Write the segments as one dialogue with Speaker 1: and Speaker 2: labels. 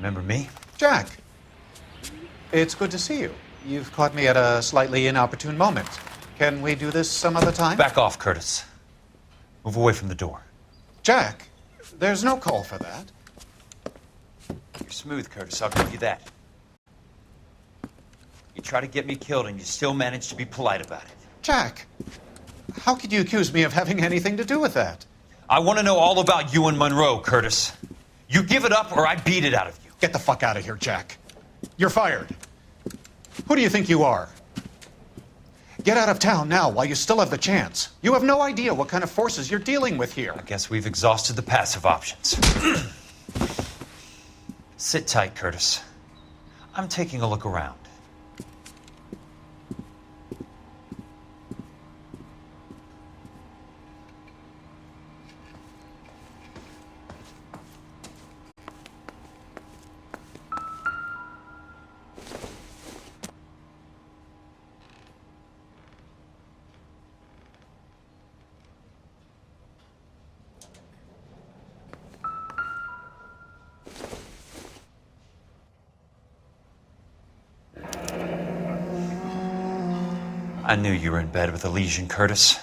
Speaker 1: Remember me?
Speaker 2: Jack, it's good to see you. You've caught me at a slightly inopportune moment. Can we do this some other time?
Speaker 1: Back off, Curtis. Move away from the door.
Speaker 2: Jack, there's no call for that.
Speaker 1: You're smooth, Curtis, I'll give you that. You try to get me killed and you still manage to be polite about it.
Speaker 2: Jack, how could you accuse me of having anything to do with that?
Speaker 1: I want to know all about you and Monroe, Curtis. You give it up or I beat it out of you.
Speaker 2: Get the fuck out of here, Jack. You're fired. Who do you think you are? Get out of town now while you still have the chance. You have no idea what kind of forces you're dealing with here.
Speaker 1: I guess we've exhausted the passive options. Sit tight, Curtis. I'm taking a look around. I knew you were in bed with a lesion, Curtis.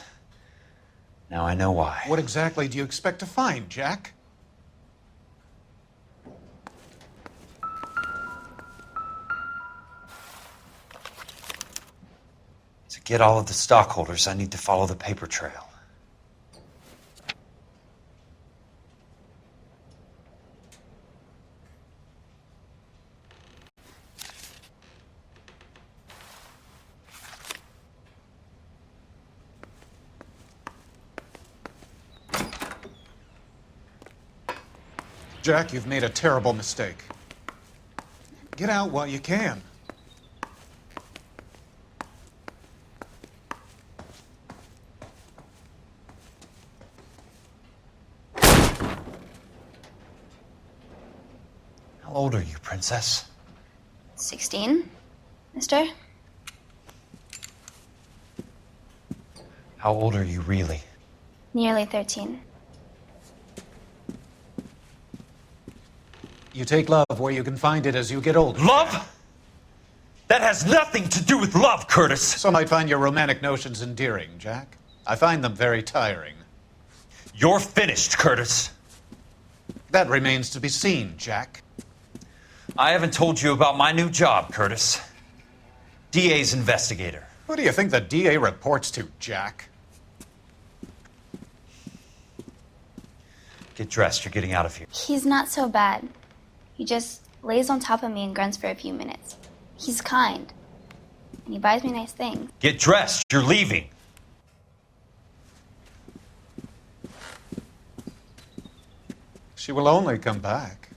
Speaker 1: Now I know why.
Speaker 2: What exactly do you expect to find, Jack?
Speaker 1: To get all of the stockholders, I need to follow the paper trail.
Speaker 2: Jack, you've made a terrible mistake. Get out while you can.
Speaker 1: How old are you, Princess?
Speaker 3: 16, mister?
Speaker 1: How old are you really?
Speaker 3: Nearly 13.
Speaker 2: You take love where you can find it as you get older.
Speaker 1: Love? That has nothing to do with love, Curtis.
Speaker 2: Some might find your romantic notions endearing, Jack. I find them very tiring.
Speaker 1: You're finished, Curtis.
Speaker 2: That remains to be seen, Jack.
Speaker 1: I haven't told you about my new job, Curtis. DA's investigator.
Speaker 2: Who do you think the DA reports to, Jack?
Speaker 1: Get dressed, you're getting out of here.
Speaker 3: He's not so bad. He just lays on top of me and grunts for a few minutes. He's kind. And he buys me nice things.
Speaker 1: Get dressed, you're leaving.
Speaker 2: She will only come back.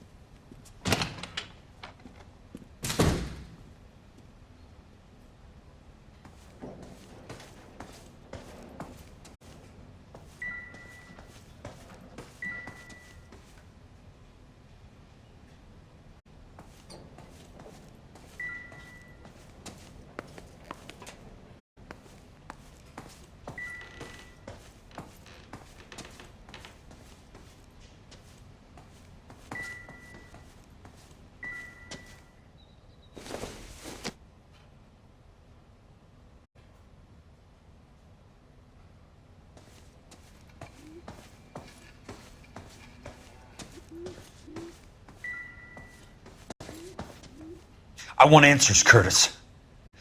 Speaker 1: I want answers, Curtis.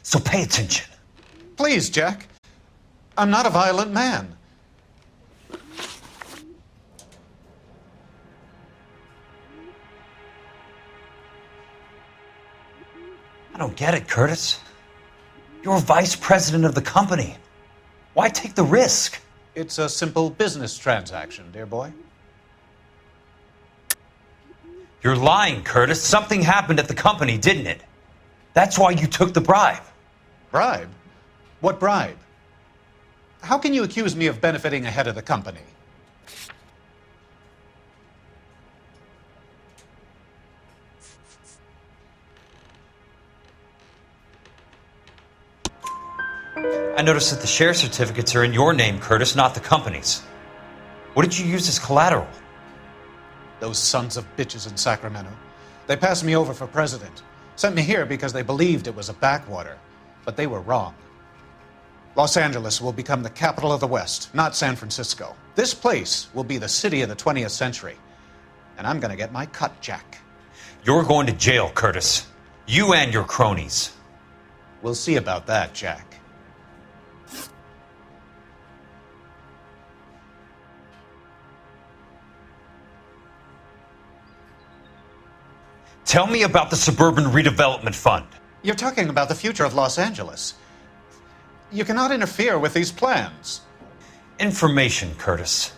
Speaker 1: So pay attention.
Speaker 2: Please, Jack. I'm not a violent man.
Speaker 1: I don't get it, Curtis. You're vice president of the company. Why take the risk?
Speaker 2: It's a simple business transaction, dear boy.
Speaker 1: You're lying, Curtis. Something happened at the company, didn't it? That's why you took the bribe.
Speaker 2: Bribe? What bribe? How can you accuse me of benefiting ahead of the company?
Speaker 1: I noticed that the share certificates are in your name, Curtis, not the company's. What did you use as collateral?
Speaker 2: Those sons of bitches in Sacramento. They passed me over for president. Sent me here because they believed it was a backwater. But they were wrong. Los Angeles will become the capital of the West, not San Francisco. This place will be the city of the 20th century. And I'm gonna get my cut, Jack.
Speaker 1: You're going to jail, Curtis. You and your cronies.
Speaker 2: We'll see about that, Jack.
Speaker 1: Tell me about the Suburban Redevelopment Fund.
Speaker 2: You're talking about the future of Los Angeles. You cannot interfere with these plans.
Speaker 1: Information, Curtis.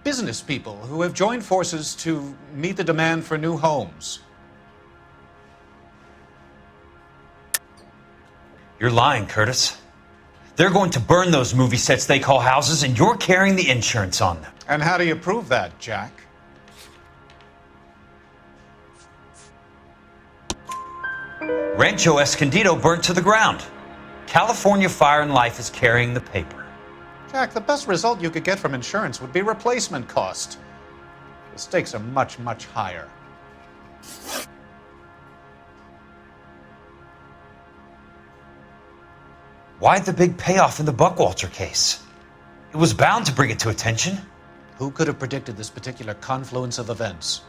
Speaker 2: Business people who have joined forces to meet the demand for new homes.
Speaker 1: You're lying, Curtis. They're going to burn those movie sets they call houses, and you're carrying the insurance on them.
Speaker 2: And how do you prove that, Jack?
Speaker 1: Rancho Escondido burnt to the ground. California Fire and Life is carrying the paper.
Speaker 2: Jack, the best result you could get from insurance would be replacement cost. The stakes are much, much higher.
Speaker 1: Why the big payoff in the Buckwalter case? It was bound to bring it to attention.
Speaker 2: Who could have predicted this particular confluence of events?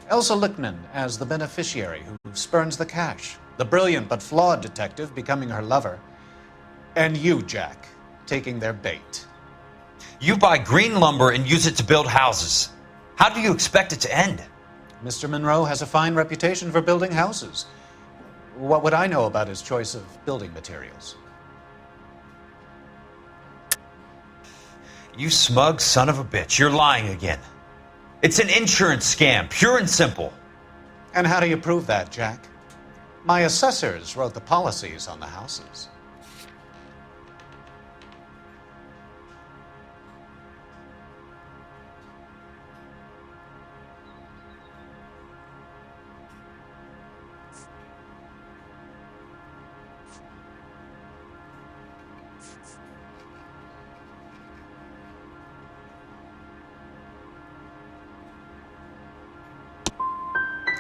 Speaker 2: Elsa Lichtman as the beneficiary who spurns the cash. The brilliant but flawed detective becoming her lover. And you, Jack, taking their bait.
Speaker 1: You buy green lumber and use it to build houses. How do you expect it to end?
Speaker 2: Mr. Monroe has a fine reputation for building houses. What would I know about his choice of building materials?
Speaker 1: You smug son of a bitch, you're lying again. It's an insurance scam, pure and simple.
Speaker 2: And how do you prove that, Jack? My assessors wrote the policies on the houses.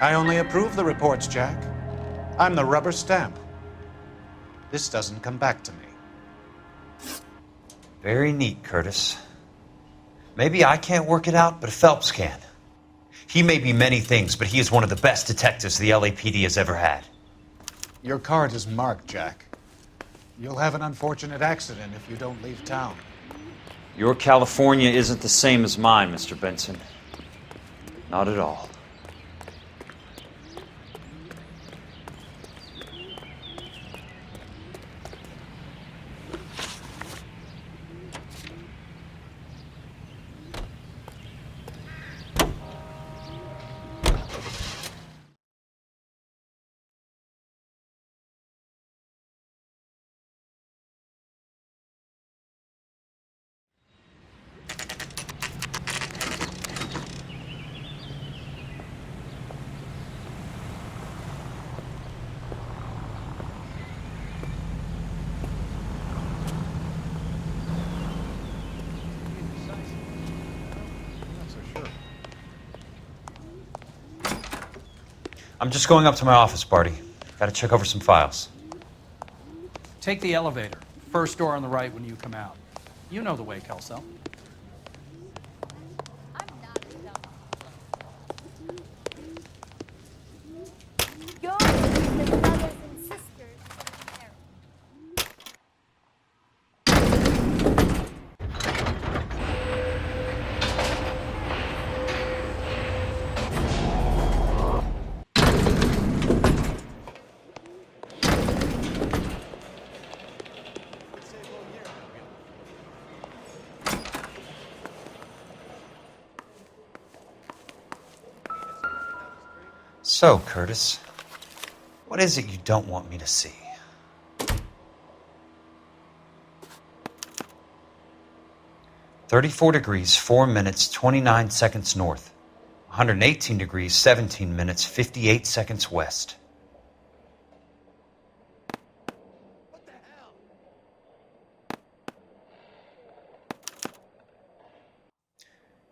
Speaker 2: I only approve the reports, Jack. I'm the rubber stamp. This doesn't come back to me.
Speaker 1: Very neat, Curtis. Maybe I can't work it out, but Phelps can. He may be many things, but he is one of the best detectives the LAPD has ever had.
Speaker 2: Your card is marked, Jack. You'll have an unfortunate accident if you don't leave town.
Speaker 4: Your California isn't the same as mine, Mr. Benson. Not at all.
Speaker 1: I'm just going up to my office, Barty. Gotta check over some files.
Speaker 5: Take the elevator. First door on the right when you come out. You know the way, Kelso.
Speaker 6: You're the brothers and sisters of Mary.
Speaker 1: So, Curtis, what is it you don't want me to see? (34 degrees, 4 minutes, 29 seconds north. 118 degrees, 17 minutes, 58 seconds west.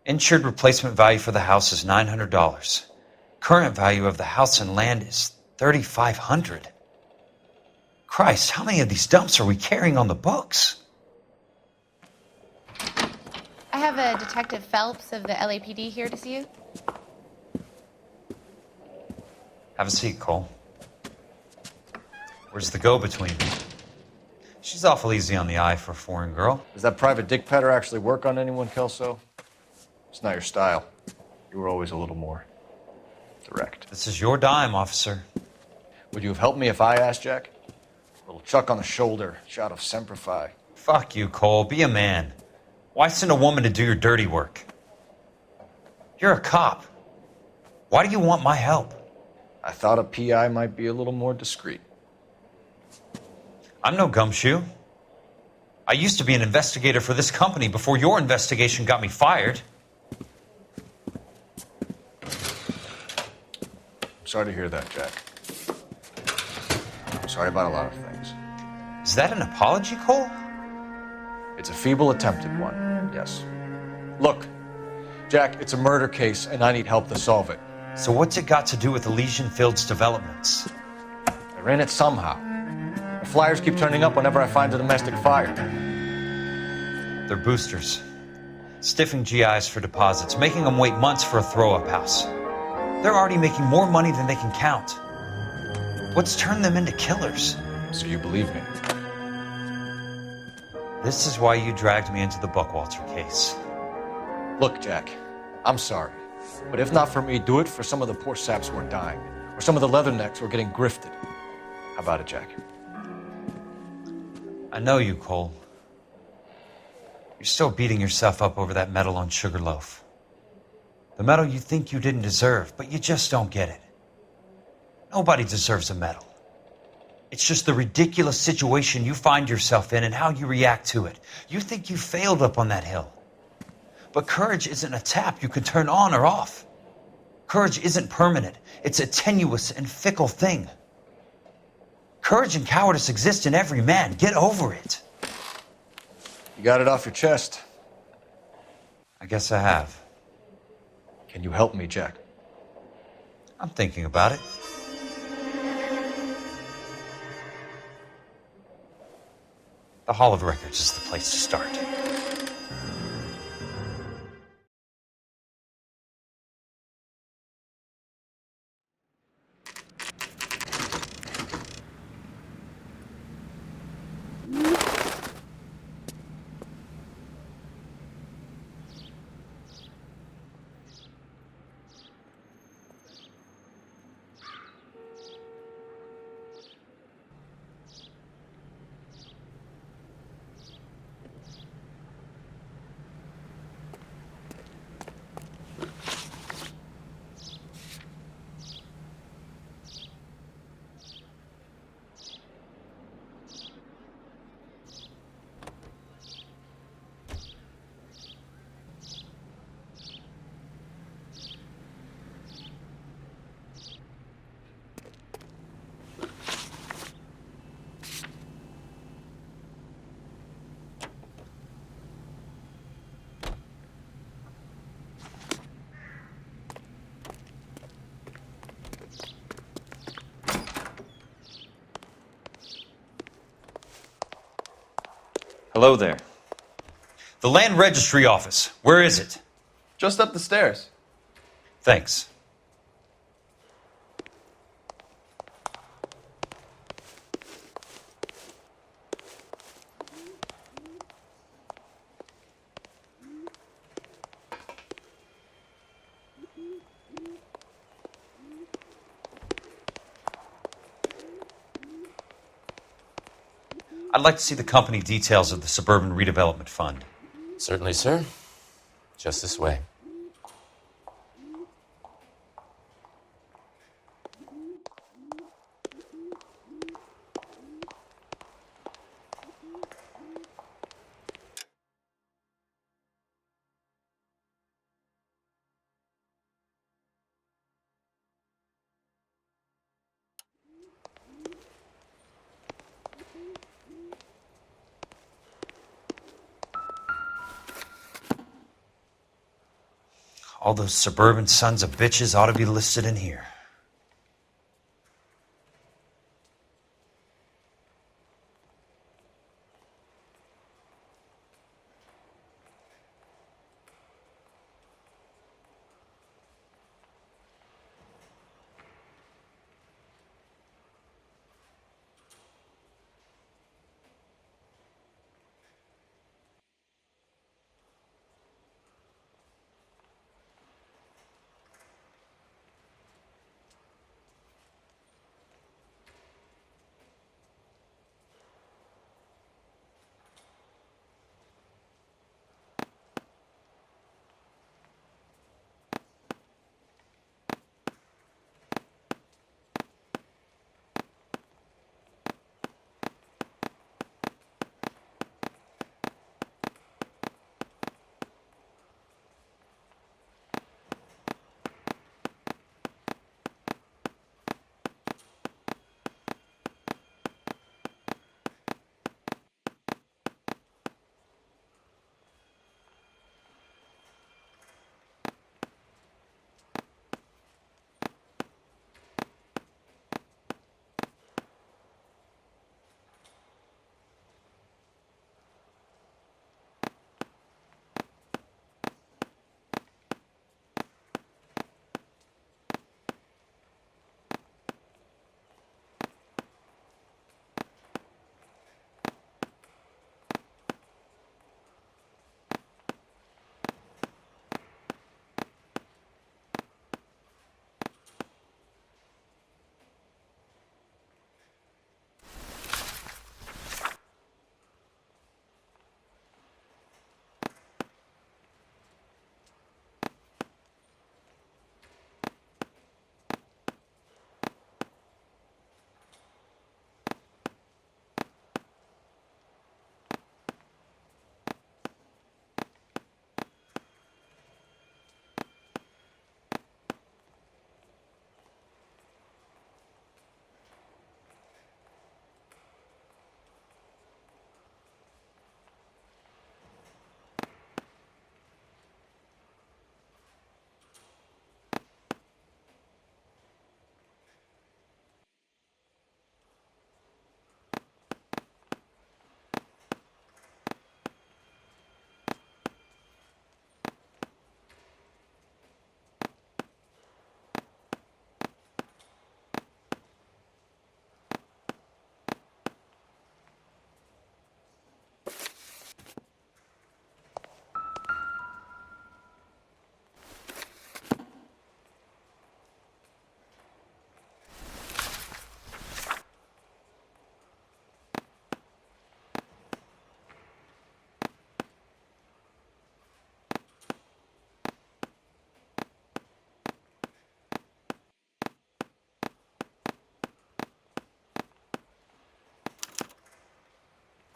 Speaker 1: Insured replacement value for the house is $900. Current value of the house and land is $3,500. Christ, how many of these dumps are we carrying on the books?
Speaker 7: I have a Detective Phelps of the LAPD here to see you.
Speaker 1: Have a seat, Cole. Where's the go-between? She's awful easy on the eye for a foreign girl.
Speaker 8: Does that private dick petter actually work on anyone, Kelso? It's not your style. You were always a little more direct.
Speaker 1: This is your dime, officer.
Speaker 8: Would you have helped me if I asked, Jack? A little chuck on the shoulder, shot of Semper Fi.
Speaker 1: Fuck you, Cole. Be a man. Why send a woman to do your dirty work? You're a cop. Why do you want my help?
Speaker 8: I thought a PI might be a little more discreet.
Speaker 1: I'm no gumshoe. I used to be an investigator for this company before your investigation got me fired.
Speaker 8: I'm sorry to hear that, Jack. I'm sorry about a lot of things.
Speaker 1: Is that an apology, Cole?
Speaker 8: It's a feeble attempted one, yes. Look, Jack, it's a murder case and I need help to solve it.
Speaker 1: So what's it got to do with Elysian Fields developments?
Speaker 8: They're in it somehow. The flyers keep turning up whenever I find a domestic fire.
Speaker 1: They're boosters. Stiffing GIs for deposits, making them wait months for a throw-up house. They're already making more money than they can count. What's turned them into killers?
Speaker 8: So you believe me?
Speaker 1: This is why you dragged me into the Buckwalter case.
Speaker 8: Look, Jack, I'm sorry. But if not for me, do it for some of the poor saps who are dying. Or some of the leathernecks who are getting grifted. How about it, Jack?
Speaker 1: I know you, Cole. You're still beating yourself up over that medal on Sugarloaf. The medal you think you didn't deserve, but you just don't get it. Nobody deserves a medal. It's just the ridiculous situation you find yourself in and how you react to it. You think you failed up on that hill. But courage isn't a tap you can turn on or off. Courage isn't permanent. It's a tenuous and fickle thing. Courage and cowardice exist in every man. Get over it.
Speaker 8: You got it off your chest.
Speaker 1: I guess I have.
Speaker 8: Can you help me, Jack?
Speaker 1: I'm thinking about it. The Hall of Records is the place to start.
Speaker 4: Hello there.
Speaker 1: The Land Registry Office. Where is it?
Speaker 9: Just up the stairs.
Speaker 1: Thanks. I'd like to see the company details of the Suburban Redevelopment Fund.
Speaker 9: Certainly, sir. Just this way.
Speaker 1: All those suburban sons of bitches ought to be listed in here.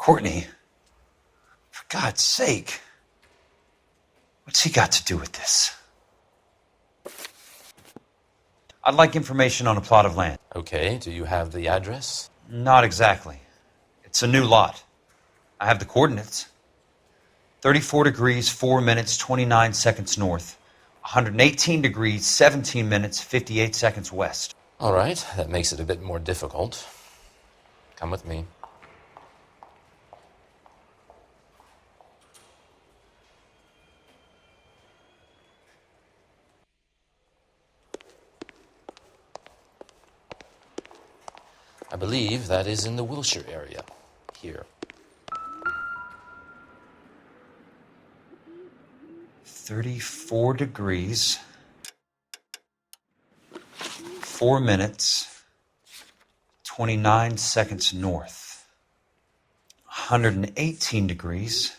Speaker 1: Courtney, for God's sake, what's he got to do with this? I'd like information on a plot of land.
Speaker 9: Okay, do you have the address?
Speaker 1: Not exactly. It's a new lot. I have the coordinates. 34 degrees, 4 minutes, 29 seconds north. 118 degrees, 17 minutes, 58 seconds west.
Speaker 9: All right, that makes it a bit more difficult. Come with me. I believe that is in the Wilshire area. Here.
Speaker 1: 34 degrees, 4 minutes, 29 seconds north. 118 degrees,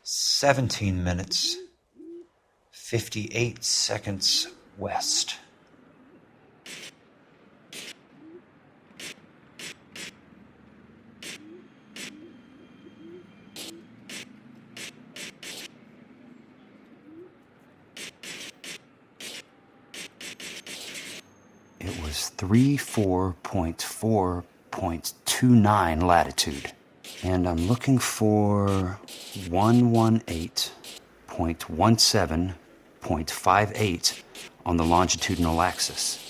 Speaker 1: 17 minutes, 58 seconds west.
Speaker 10: It was 34.4.29 latitude. And I'm looking for 118.17 5.58 on the longitudinal axis.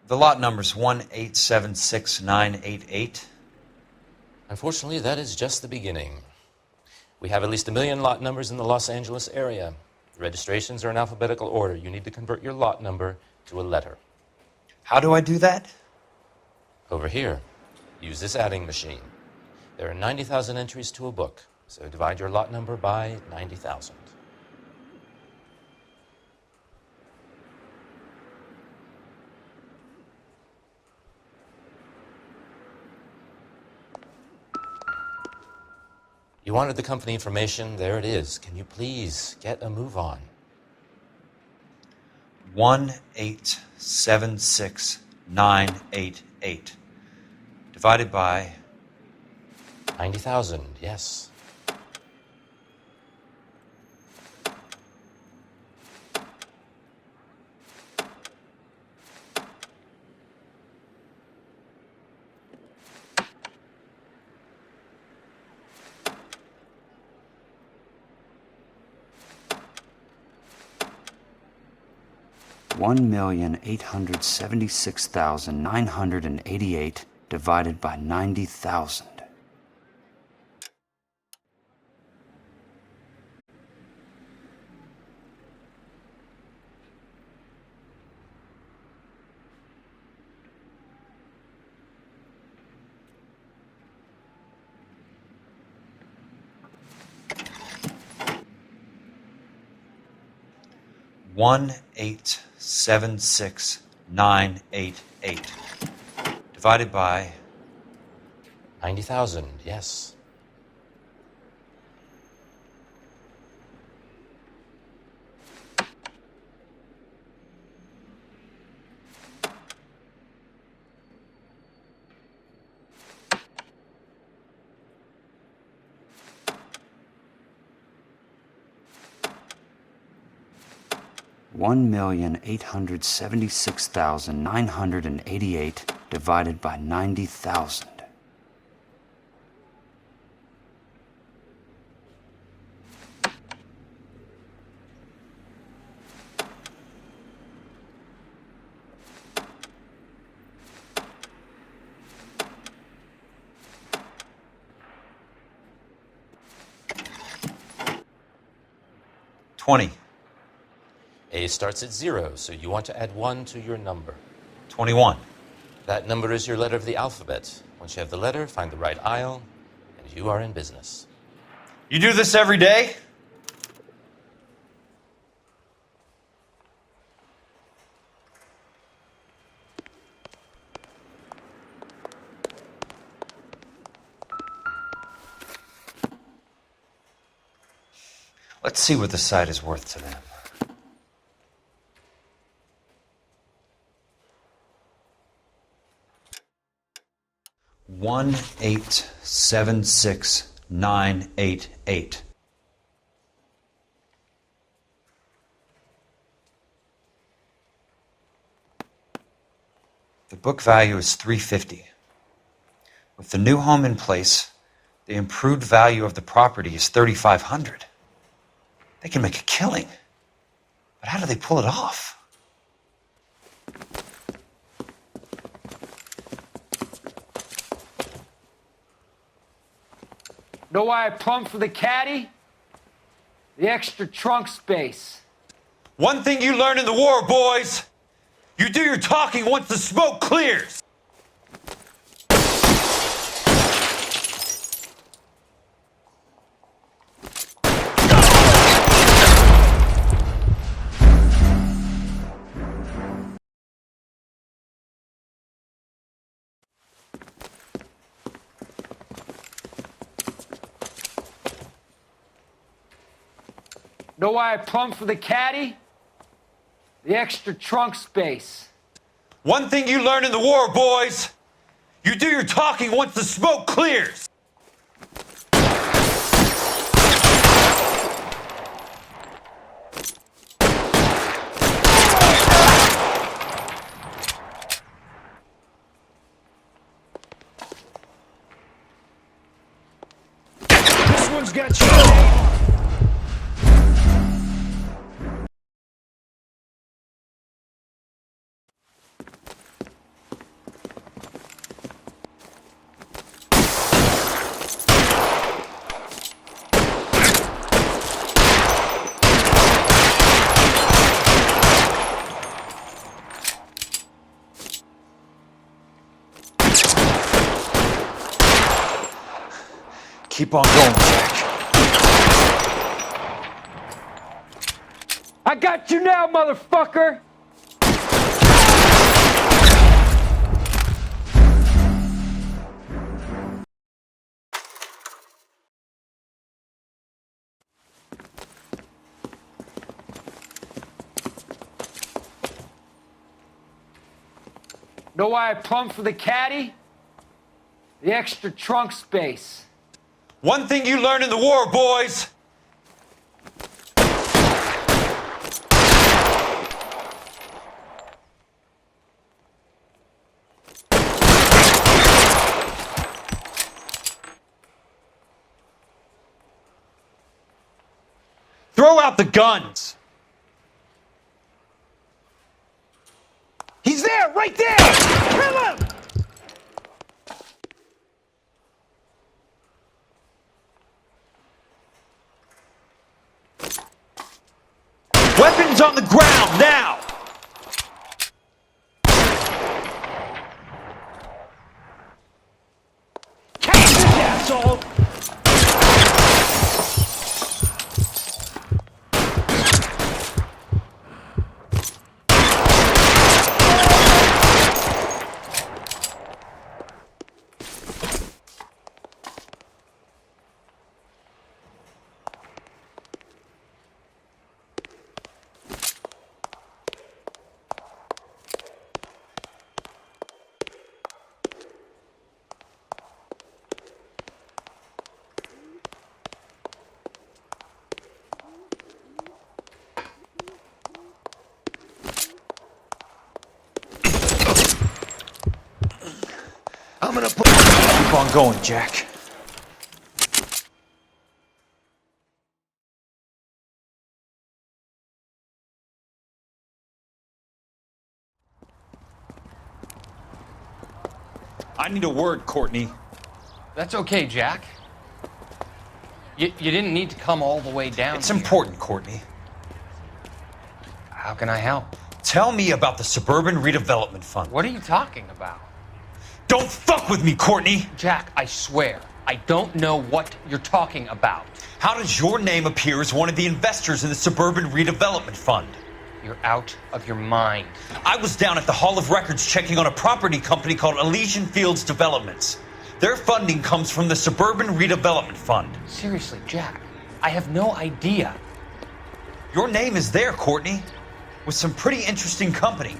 Speaker 1: The lot number's 1876988.
Speaker 9: Unfortunately, that is just the beginning. We have at least 1 million lot numbers in the Los Angeles area. The registrations are in alphabetical order. You need to convert your lot number to a letter.
Speaker 1: How do I do that?
Speaker 9: Over here, use this adding machine. There are 90,000 entries to a book, so divide your lot number by 90,000. You wanted the company information. There it is. Can you please get a move on?
Speaker 1: 1876988. Divided by
Speaker 9: 90,000, yes.
Speaker 10: $1,876,988 divided by 90,000.
Speaker 1: One 1876988 divided by
Speaker 9: 90,000, yes.
Speaker 10: $1,876,988 divided by 90,000.
Speaker 1: $20.
Speaker 9: A starts at 0, so you want to add 1 to your number.
Speaker 1: 21.
Speaker 9: That number is your letter of the alphabet. Once you have the letter, find the right aisle, and you are in business.
Speaker 1: You do this every day? Let's see what the site is worth to them. $1,876,988. The book value is $350. With the new home in place, the improved value of the property is $3,500. They can make a killing. But how do they pull it off?
Speaker 11: Know why I plumbed for the caddy? The extra trunk space.
Speaker 1: One thing you learn in the war, boys. You do your talking once the smoke clears.
Speaker 11: Know why I plumbed for the caddy? The extra trunk space.
Speaker 1: One thing you learn in the war, boys. You do your talking once the smoke clears.
Speaker 11: got your name.
Speaker 1: Keep on going, Jack.
Speaker 11: I got you now, motherfucker! Know why I plumbed for the caddy? The extra trunk space.
Speaker 1: One thing you learn in the war, boys. Throw out the guns.
Speaker 11: He's there, right there! Kill him!
Speaker 1: Weapons on the ground, now!
Speaker 11: Catch this asshole!
Speaker 1: I'm gonna put... Keep on going, Jack. I need a word, Courtney.
Speaker 12: That's okay, Jack. You didn't need to come all the way down
Speaker 1: It's
Speaker 12: here.
Speaker 1: important, Courtney.
Speaker 12: How can I help?
Speaker 1: Tell me about the Suburban Redevelopment Fund.
Speaker 12: What are you talking about?
Speaker 1: Don't fuck with me, Courtney!
Speaker 12: Jack, I swear, I don't know what you're talking about.
Speaker 1: How does your name appear as one of the investors in the Suburban Redevelopment Fund?
Speaker 12: You're out of your mind.
Speaker 1: I was down at the Hall of Records checking on a property company called Elysian Fields Developments. Their funding comes from the Suburban Redevelopment Fund.
Speaker 12: Seriously, Jack, I have no idea.
Speaker 1: Your name is there, Courtney, with some pretty interesting company.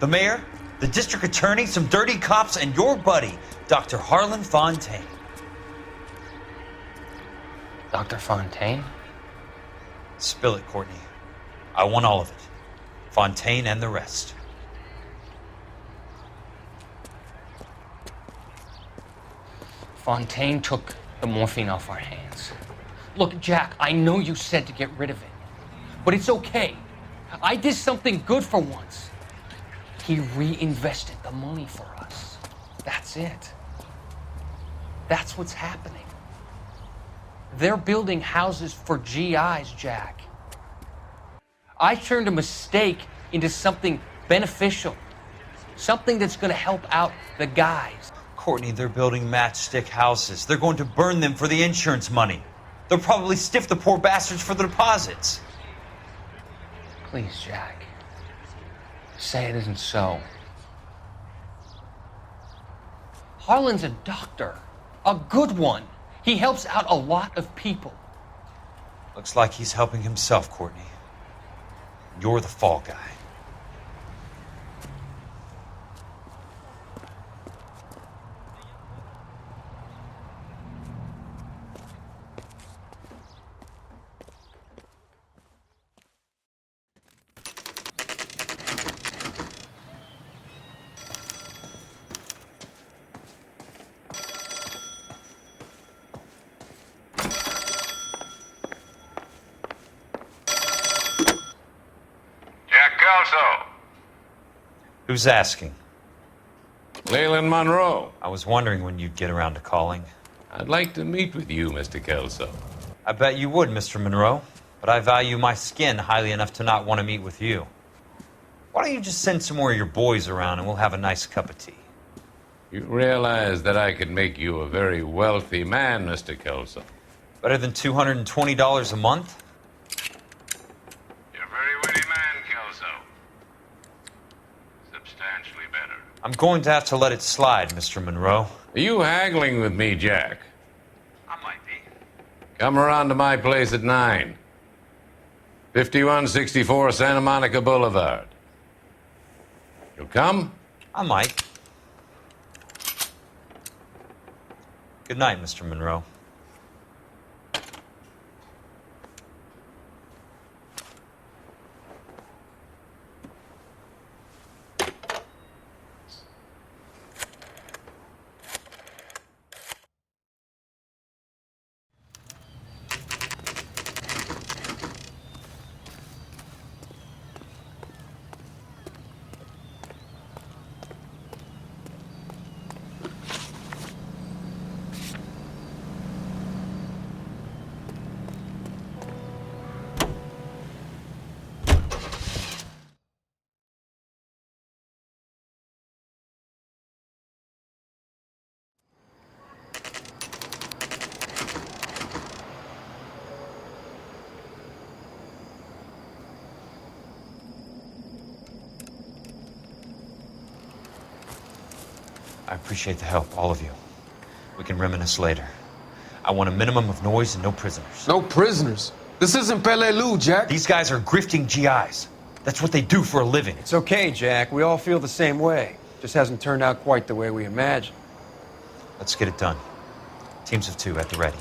Speaker 1: The mayor, the district attorney, some dirty cops, and your buddy, Dr. Harlan Fontaine.
Speaker 12: Dr. Fontaine?
Speaker 1: Spill it, Courtney. I want all of it. Fontaine and the rest.
Speaker 12: Fontaine took the morphine off our hands. Look, Jack, I know you said to get rid of it, but it's okay. I did something good for once. He reinvested the money for us. That's it. That's what's happening. They're building houses for GIs, Jack. I turned a mistake into something beneficial, something that's going to help out the guys.
Speaker 1: Courtney, they're building matchstick houses. They're going to burn them for the insurance money. They'll probably stiff the poor bastards for the deposits.
Speaker 12: Please, Jack. Say it isn't so. Harlan's a doctor. A good one. He helps out a lot of people.
Speaker 1: Looks like he's helping himself, Courtney. You're the fall guy. Who's asking?
Speaker 13: Leland Monroe.
Speaker 1: I was wondering when you'd get around to calling.
Speaker 13: I'd like to meet with you, Mr. Kelso.
Speaker 1: I bet you would, Mr. Monroe. But I value my skin highly enough to not want to meet with you. Why don't you just send some more of your boys around and we'll have a nice cup of tea?
Speaker 13: You realize that I could make you a very wealthy man, Mr. Kelso.
Speaker 1: Better than $220 a month?
Speaker 13: You're a very witty man, Kelso. Substantially better.
Speaker 1: I'm going to have to let it slide, Mr. Monroe.
Speaker 13: Are you haggling with me, Jack?
Speaker 1: I might be.
Speaker 13: Come around to my place at 9. 5164 Santa Monica Boulevard. You'll come?
Speaker 1: I might. Good night, Mr. Monroe. I appreciate the help, all of you. We can reminisce later. I want a minimum of noise and no prisoners.
Speaker 11: No prisoners? This isn't Peleliu, Jack.
Speaker 1: These guys are grifting GIs. That's what they do for a living.
Speaker 11: It's okay, Jack. We all feel the same way. Just hasn't turned out quite the way we imagined.
Speaker 1: Let's get it done. Teams of 2 at the ready.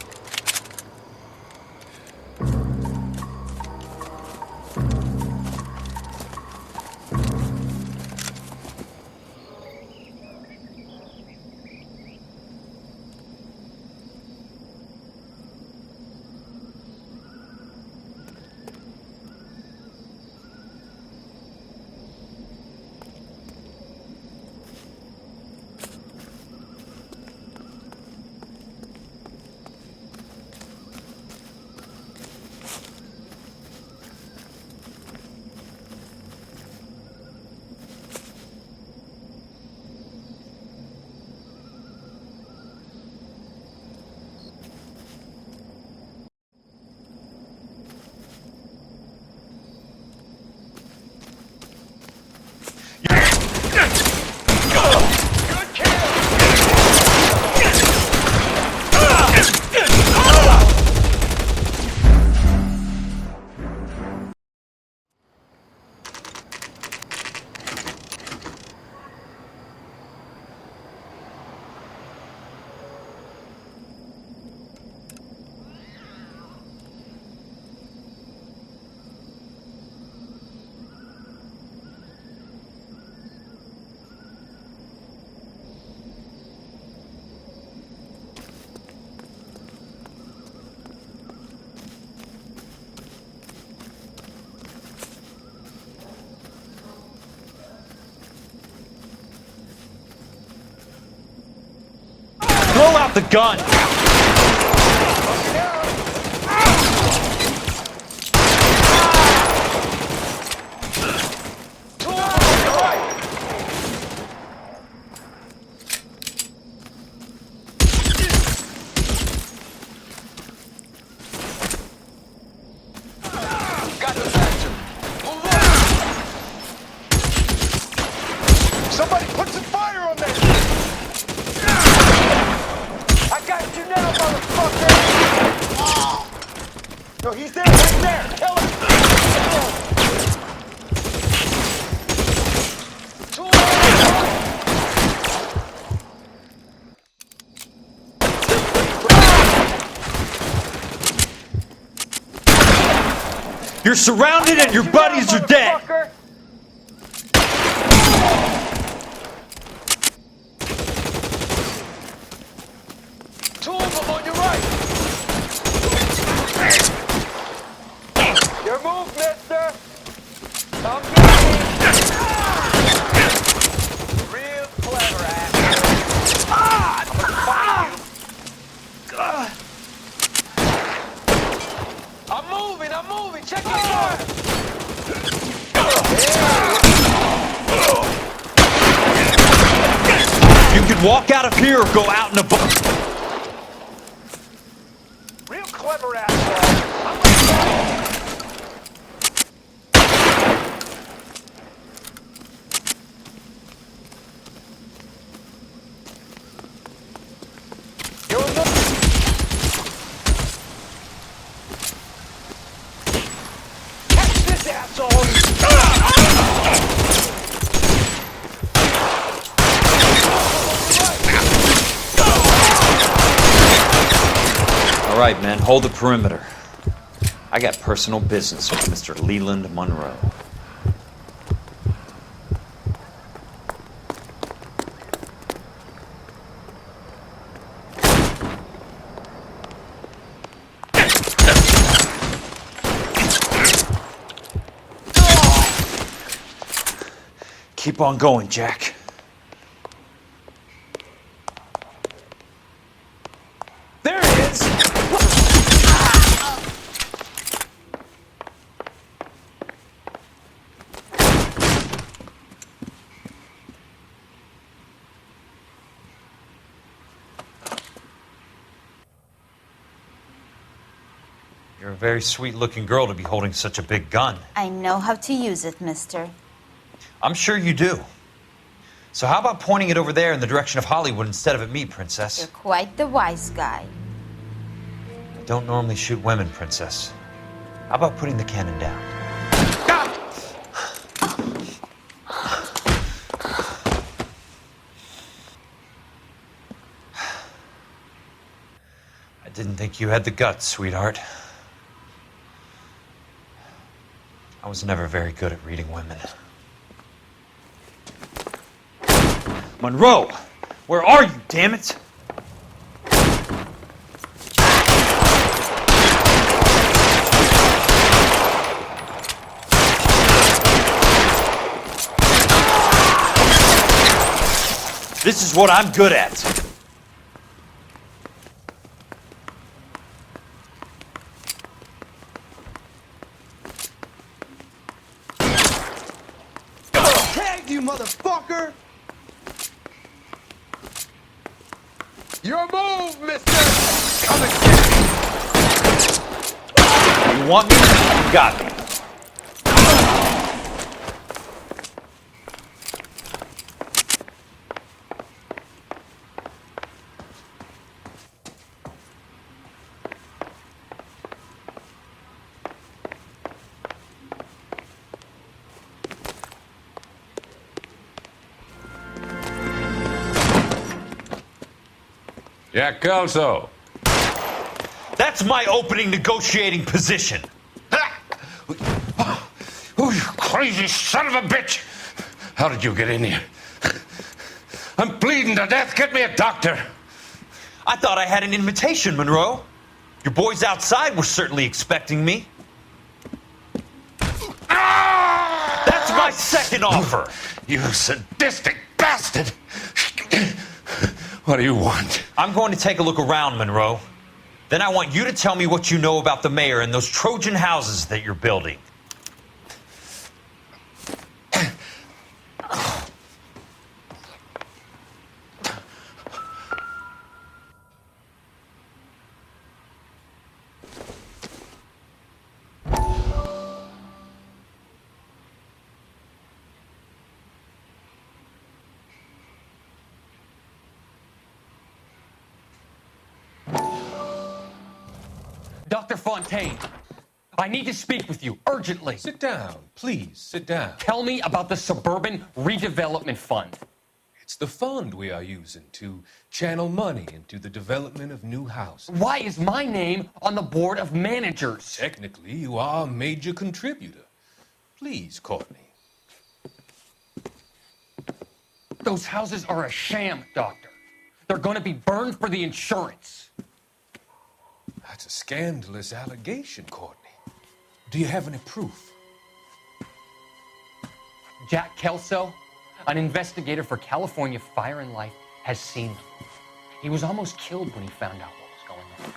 Speaker 1: Throw out the gun!
Speaker 11: Somebody put some fire on that! I got you now, motherfucker! No, he's there, right there! Kill him!
Speaker 1: You're surrounded and your buddies are dead!
Speaker 11: Two of them on your right! Your move, mister! I'm getting
Speaker 4: You can walk out of here or go out in a boat.
Speaker 14: Real clever asshole. Catch this asshole!
Speaker 4: All right, men, hold the perimeter. I got personal business with Mr. Leland Monroe. Keep on going, Jack.
Speaker 14: There it is!
Speaker 1: You're a very sweet-looking girl to be holding such a big gun.
Speaker 15: I know how to use it, mister.
Speaker 1: I'm sure you do. So how about pointing it over there in the direction of Hollywood instead of at me, Princess?
Speaker 15: You're quite the wise guy.
Speaker 1: I don't normally shoot women, Princess. How about putting the cannon down? I didn't think you had the guts, sweetheart. I was never very good at reading women.
Speaker 4: Monroe! Where are you, damn it? This is what I'm good at.
Speaker 14: Tag you, motherfucker! Your move, mister! Come and get me!
Speaker 4: You want me? You got me.
Speaker 13: Jack Kelso.
Speaker 1: That's my opening negotiating position.
Speaker 13: Oh, you crazy son of a bitch! How did you get in here? I'm bleeding to death. Get me a doctor.
Speaker 1: I thought I had an invitation, Monroe. Your boys outside were certainly expecting me. That's my second offer.
Speaker 13: You sadistic bastard! What do you want?
Speaker 1: I'm going to take a look around, Monroe. Then I want you to tell me what you know about the mayor and those Trojan houses that you're building.
Speaker 12: Dr. Fontaine, I need to speak with you urgently.
Speaker 16: Sit down, please, sit down.
Speaker 12: Tell me about the Suburban Redevelopment Fund.
Speaker 16: It's the fund we are using to channel money into the development of new houses.
Speaker 12: Why is my name on the board of managers?
Speaker 16: Technically, you are a major contributor. Please, Courtney.
Speaker 12: Those houses are a sham, Doctor. They're going to be burned for the insurance.
Speaker 16: That's a scandalous allegation, Courtney. Do you have any proof?
Speaker 12: Jack Kelso, an investigator for California Fire and Life, has seen them. He was almost killed when he found out what was going on.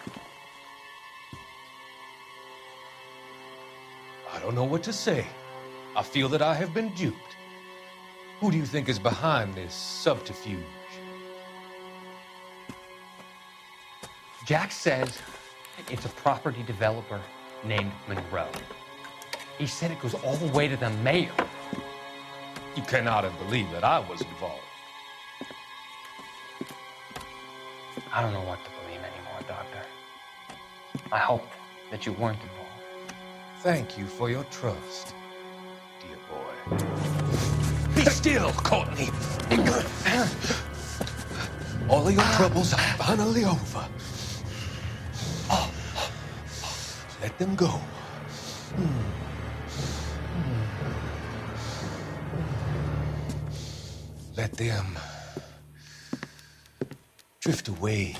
Speaker 16: I don't know what to say. I feel that I have been duped. Who do you think is behind this subterfuge?
Speaker 12: Jack says it's a property developer named Monroe. He said it goes all the way to the mayor.
Speaker 16: You cannot have believed that I was involved.
Speaker 12: I don't know what to believe anymore, Doctor. I hoped that you weren't involved.
Speaker 16: Thank you for your trust, dear boy. Be still, Courtney. All of your troubles are finally over. Let them go. Let them drift away.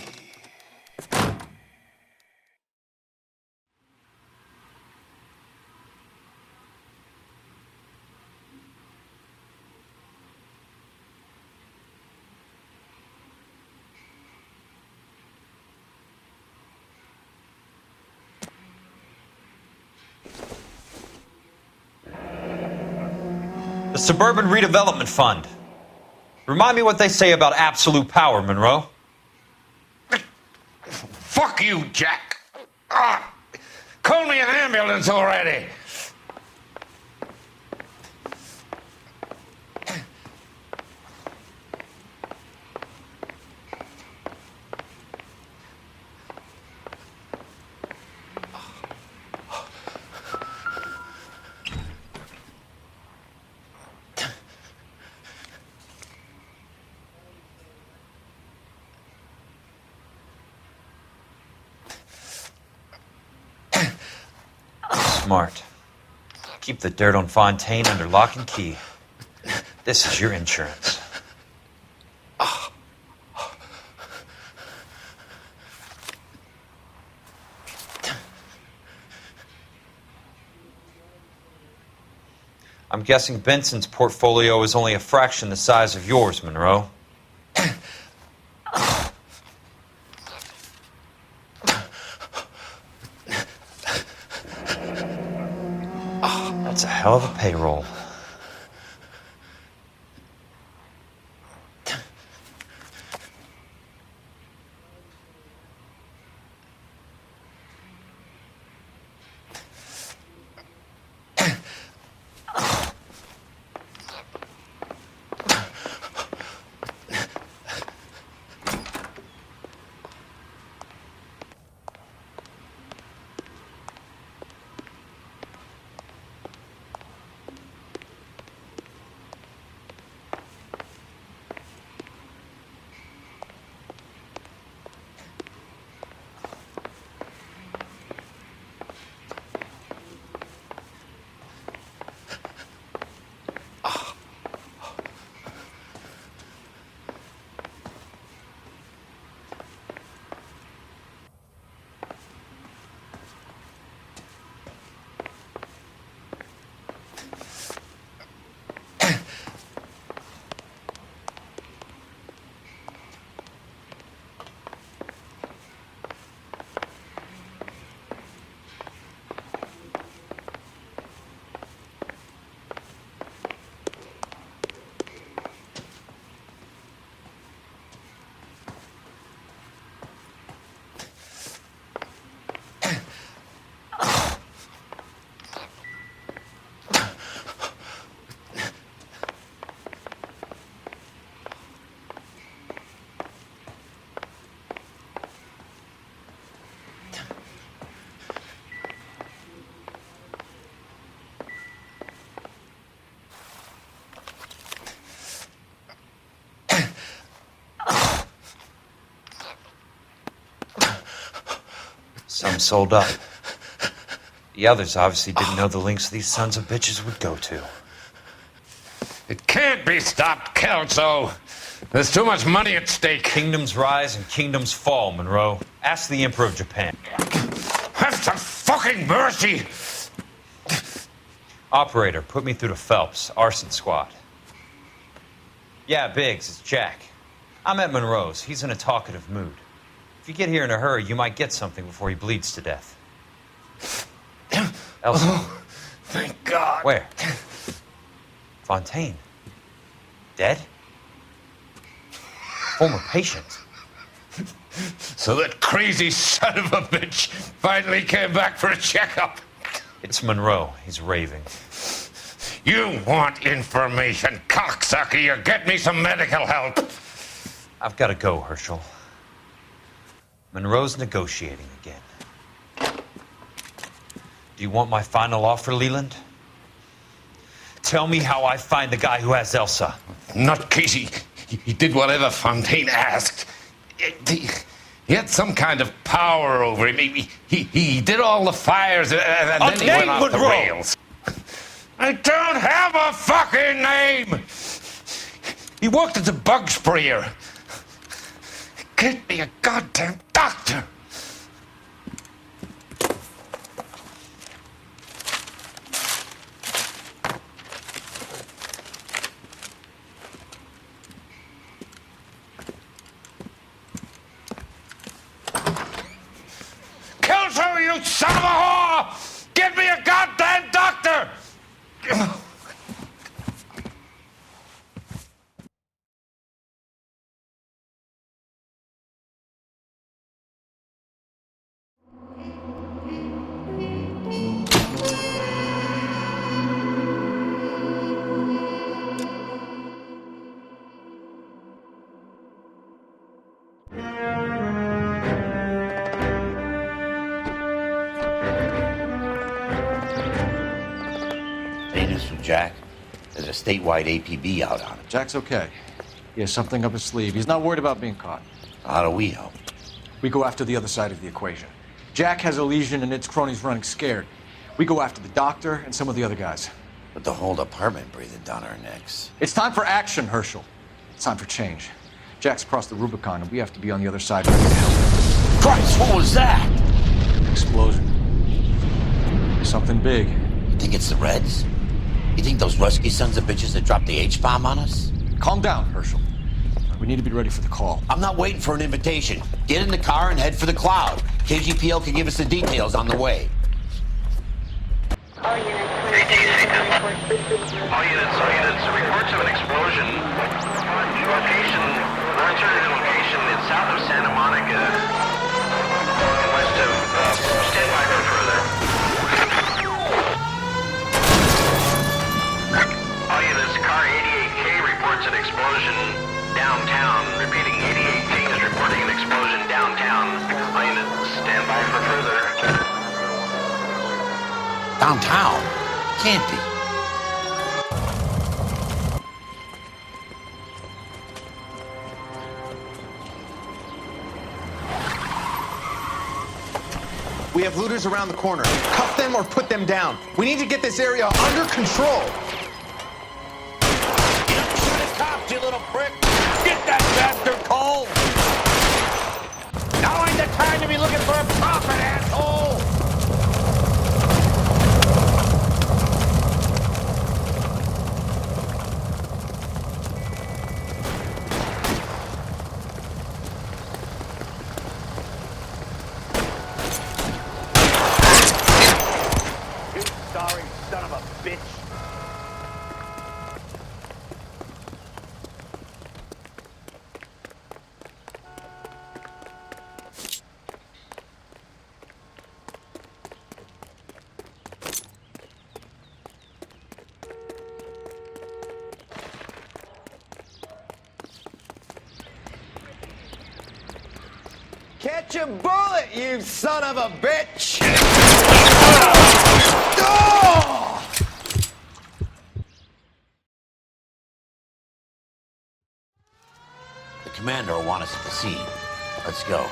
Speaker 1: The Suburban Redevelopment Fund. Remind me what they say about absolute power, Monroe.
Speaker 13: Fuck you, Jack. Call me an ambulance already.
Speaker 1: Smart. Keep the dirt on Fontaine under lock and key. This is your insurance. I'm guessing Benson's portfolio is only a fraction the size of yours, Monroe. That's a hell of a payroll. Some sold up. The others obviously didn't know the lengths these sons of bitches would go to.
Speaker 13: It can't be stopped, Kelso. There's too much money at stake.
Speaker 1: Kingdoms rise and kingdoms fall, Monroe. Ask the Emperor of Japan.
Speaker 13: Have some fucking mercy!
Speaker 1: Operator, put me through to Phelps, arson squad. Yeah, Biggs, it's Jack. I'm at Monroe's. He's in a talkative mood. If you get here in a hurry, you might get something before he bleeds to death. Elsa.
Speaker 13: Oh, thank God.
Speaker 1: Where? Fontaine. Dead? Former patient.
Speaker 13: So that crazy son of a bitch finally came back for a checkup.
Speaker 1: It's Monroe. He's raving.
Speaker 13: You want information, cocksucker. You get me some medical help.
Speaker 1: I've got to go, Herschel. Monroe's negotiating again. Do you want my final offer, Leland? Tell me how I find the guy who has Elsa.
Speaker 13: Nutcase, he did whatever Fontaine asked. He had some kind of power over him. He did all the fires, and then he went off the rails. I don't have a fucking name! He worked as a bug sprayer. Get me a goddamn doctor! Kelso, you son of a whore! Get me a goddamn doctor!
Speaker 17: Jack. There's a statewide APB out on him.
Speaker 8: Jack's okay. He has something up his sleeve. He's not worried about being caught.
Speaker 17: How do we help?
Speaker 8: We go after the other side of the equation. Jack has a legion and its cronies running scared. We go after the doctor and some of the other guys.
Speaker 17: But the whole department breathing down our necks.
Speaker 8: It's time for action, Herschel. It's time for change. Jack's crossed the Rubicon and we have to be on the other side ready to help.
Speaker 17: Christ, what was that?
Speaker 8: Explosion. Something big.
Speaker 17: You think it's the Reds? You think those Rusky sons of bitches that dropped the H-bomb on us?
Speaker 8: Calm down, Herschel. We need to be ready for the call.
Speaker 17: I'm not waiting for an invitation. Get in the car and head for the cloud. KGPL can give us the details on the way.
Speaker 18: All units, reports of an explosion. Alternative location is south of Santa Monica, and west of, stand by for further. All units, car 88K reports an explosion downtown. Repeating, 88K is reporting an explosion downtown. All units, stand by for further.
Speaker 17: Downtown? Can't be.
Speaker 14: We have looters around the corner. Cuff them or put them down. We need to get this area under control.
Speaker 17: Cops, you little prick! Get that bastard cold! Now ain't the time to be looking for a profit, asshole!
Speaker 18: You sorry son of a bitch.
Speaker 14: Catch a bullet, you son of a bitch!
Speaker 17: The commander will want us at the scene. Let's go.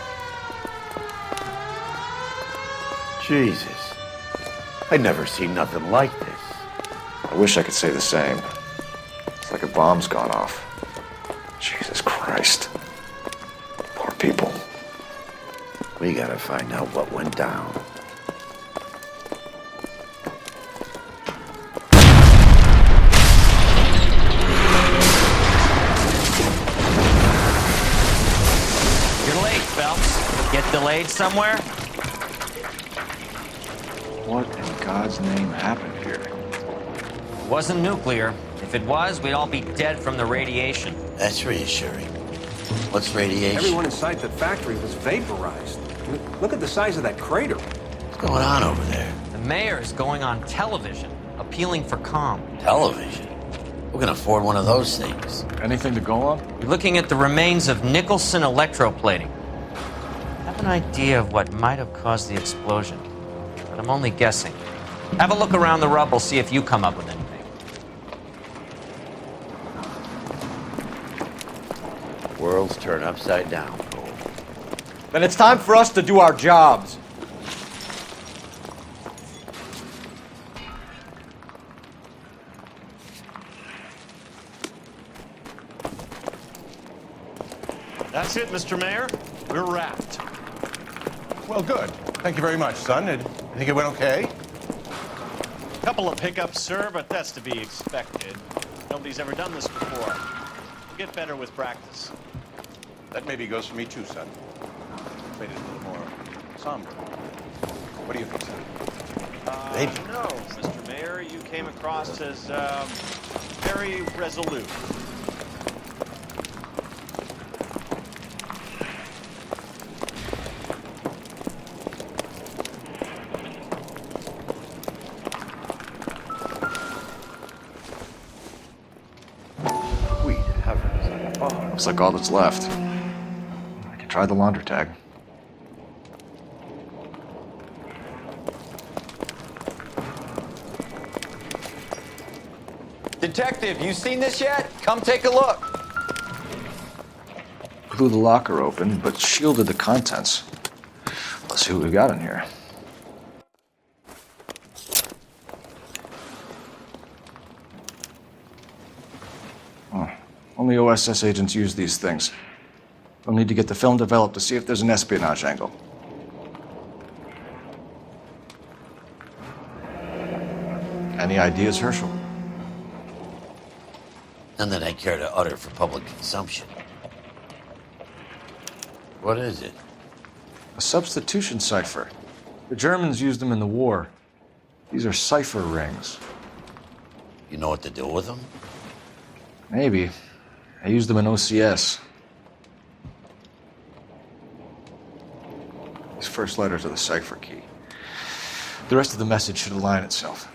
Speaker 19: Jesus. I'd never seen nothing like this.
Speaker 20: I wish I could say the same. It's like a bomb's gone off. Jesus Christ. Poor people.
Speaker 19: We gotta find out what went down.
Speaker 9: You're late, Phelps. Get delayed somewhere?
Speaker 20: What in God's name happened here?
Speaker 9: It wasn't nuclear. If it was, we'd all be dead from the radiation.
Speaker 17: That's reassuring. What's radiation?
Speaker 21: Everyone inside the factory was vaporized. Look at the size of that crater.
Speaker 17: What's going on over there?
Speaker 22: The mayor is going on television, appealing for calm.
Speaker 17: Television? Who can afford one of those things?
Speaker 8: Anything to go on?
Speaker 22: You're looking at the remains of Nicholson electroplating. I have an idea of what might have caused the explosion, but I'm only guessing. Have a look around the rubble, see if you come up with anything.
Speaker 17: Worlds turn upside down, Cole.
Speaker 8: Then it's time for us to do our jobs.
Speaker 23: That's it, Mr. Mayor. We're wrapped.
Speaker 14: Well, good. Thank you very much, son. I think it went okay.
Speaker 23: Couple of hiccups, sir, but that's to be expected. Nobody's ever done this before. We'll get better with practice.
Speaker 14: That maybe goes for me too, son. Made it a little more somber. What do you think, son?
Speaker 23: Maybe. No, Mr. Mayor, you came across as very resolute.
Speaker 20: Looks like all that's left. I can try the laundry tag.
Speaker 24: Detective, you seen this yet? Come take a look.
Speaker 20: Blew the locker open, but shielded the contents. Let's see what we got in here. Only OSS agents use these things. We'll need to get the film developed to see if there's an espionage angle. Any ideas, Herschel?
Speaker 17: None that I care to utter for public consumption. What is it?
Speaker 20: A substitution cipher. The Germans used them in the war. These are cipher rings.
Speaker 17: You know what to do with them?
Speaker 20: Maybe. I used them in OCS. These first letters are the cipher key. The rest of the message should align itself.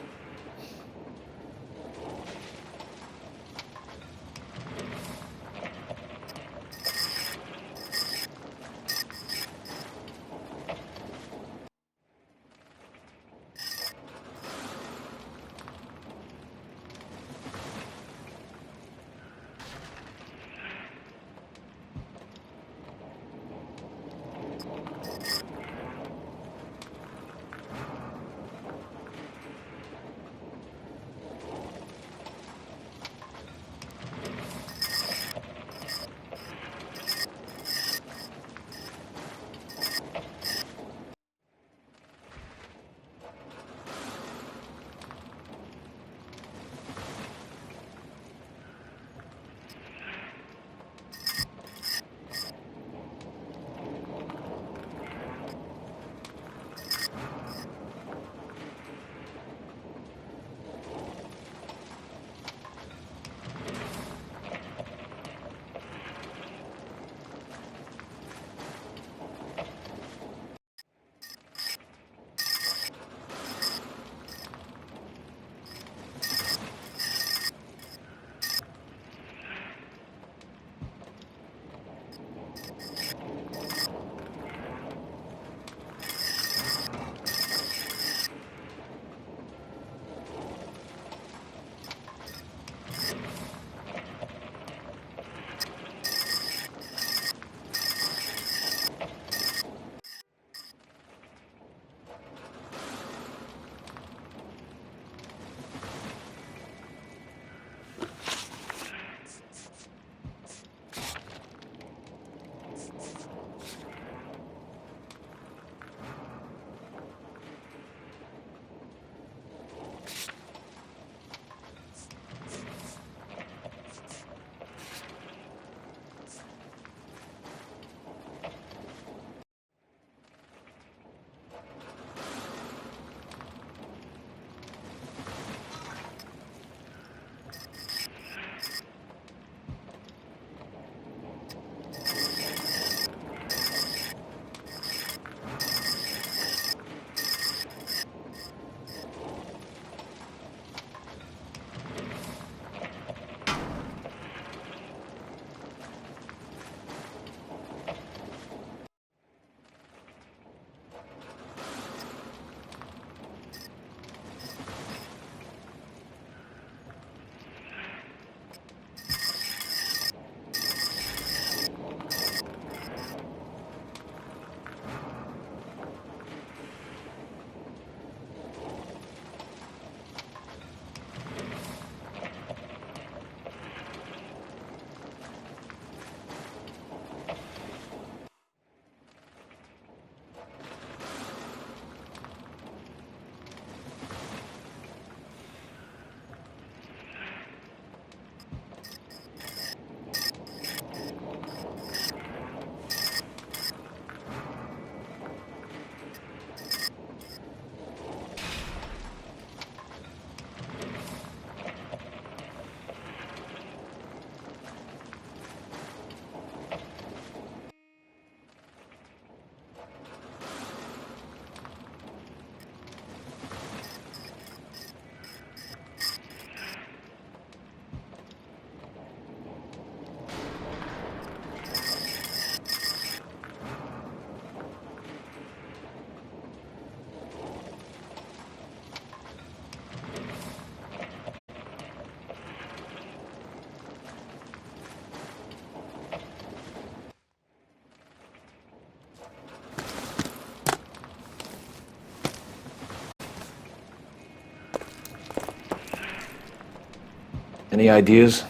Speaker 20: Any ideas?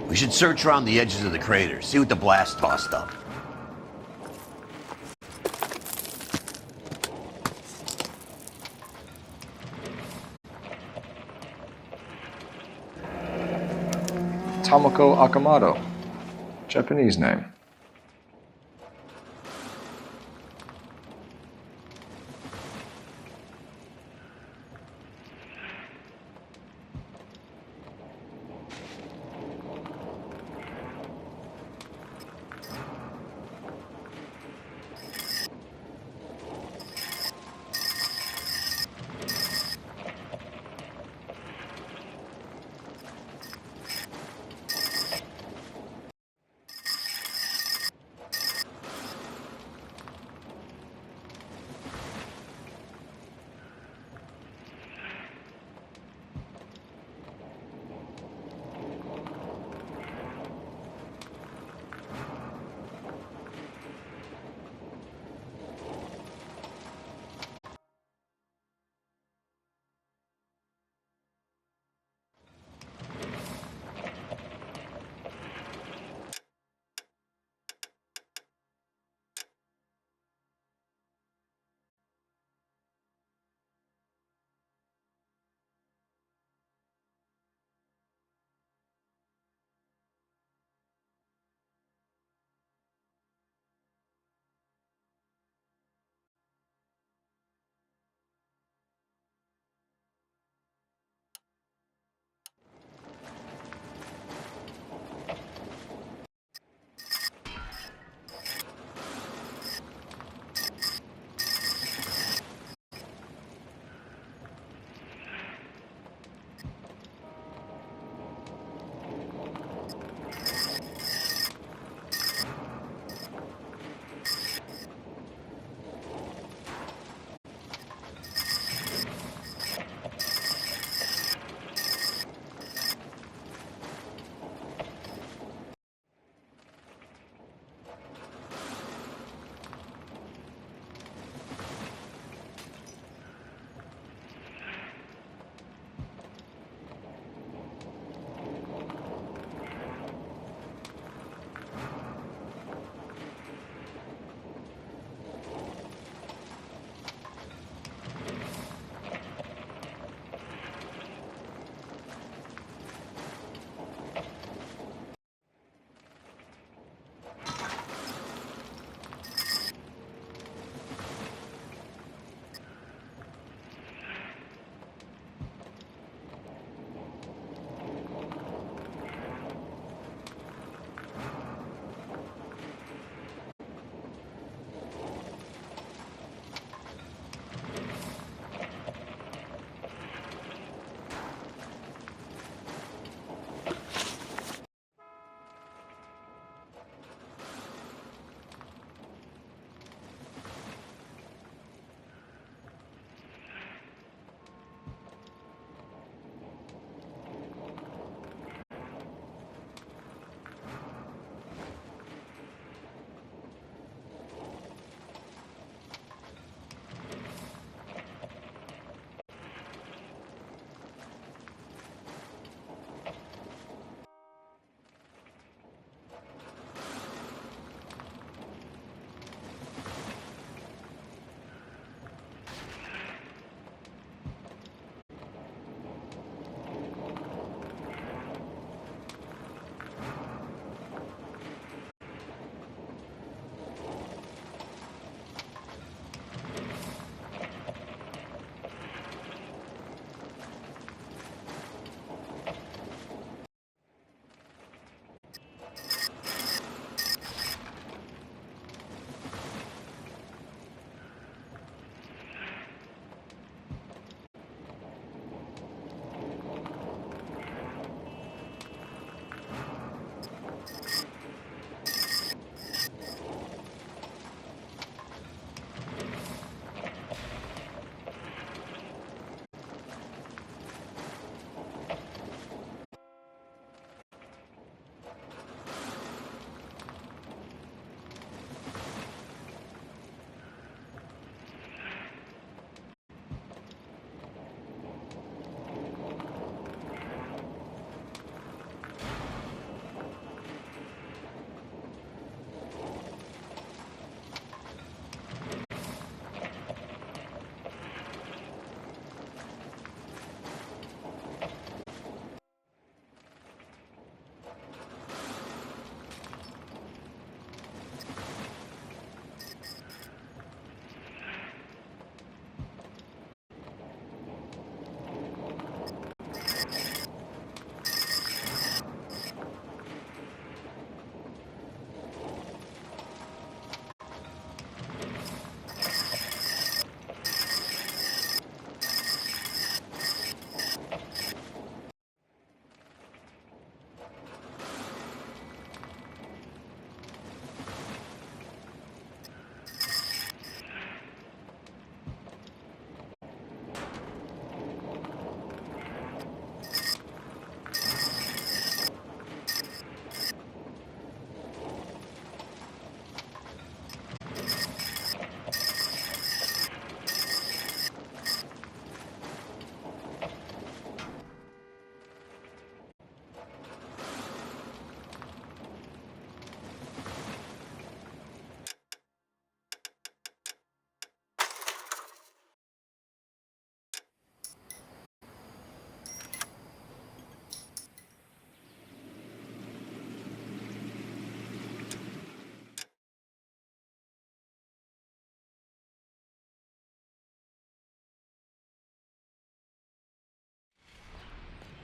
Speaker 17: We should search around the edges of the crater, see what the blast tossed up.
Speaker 20: Tomoko Akamoto. Japanese name.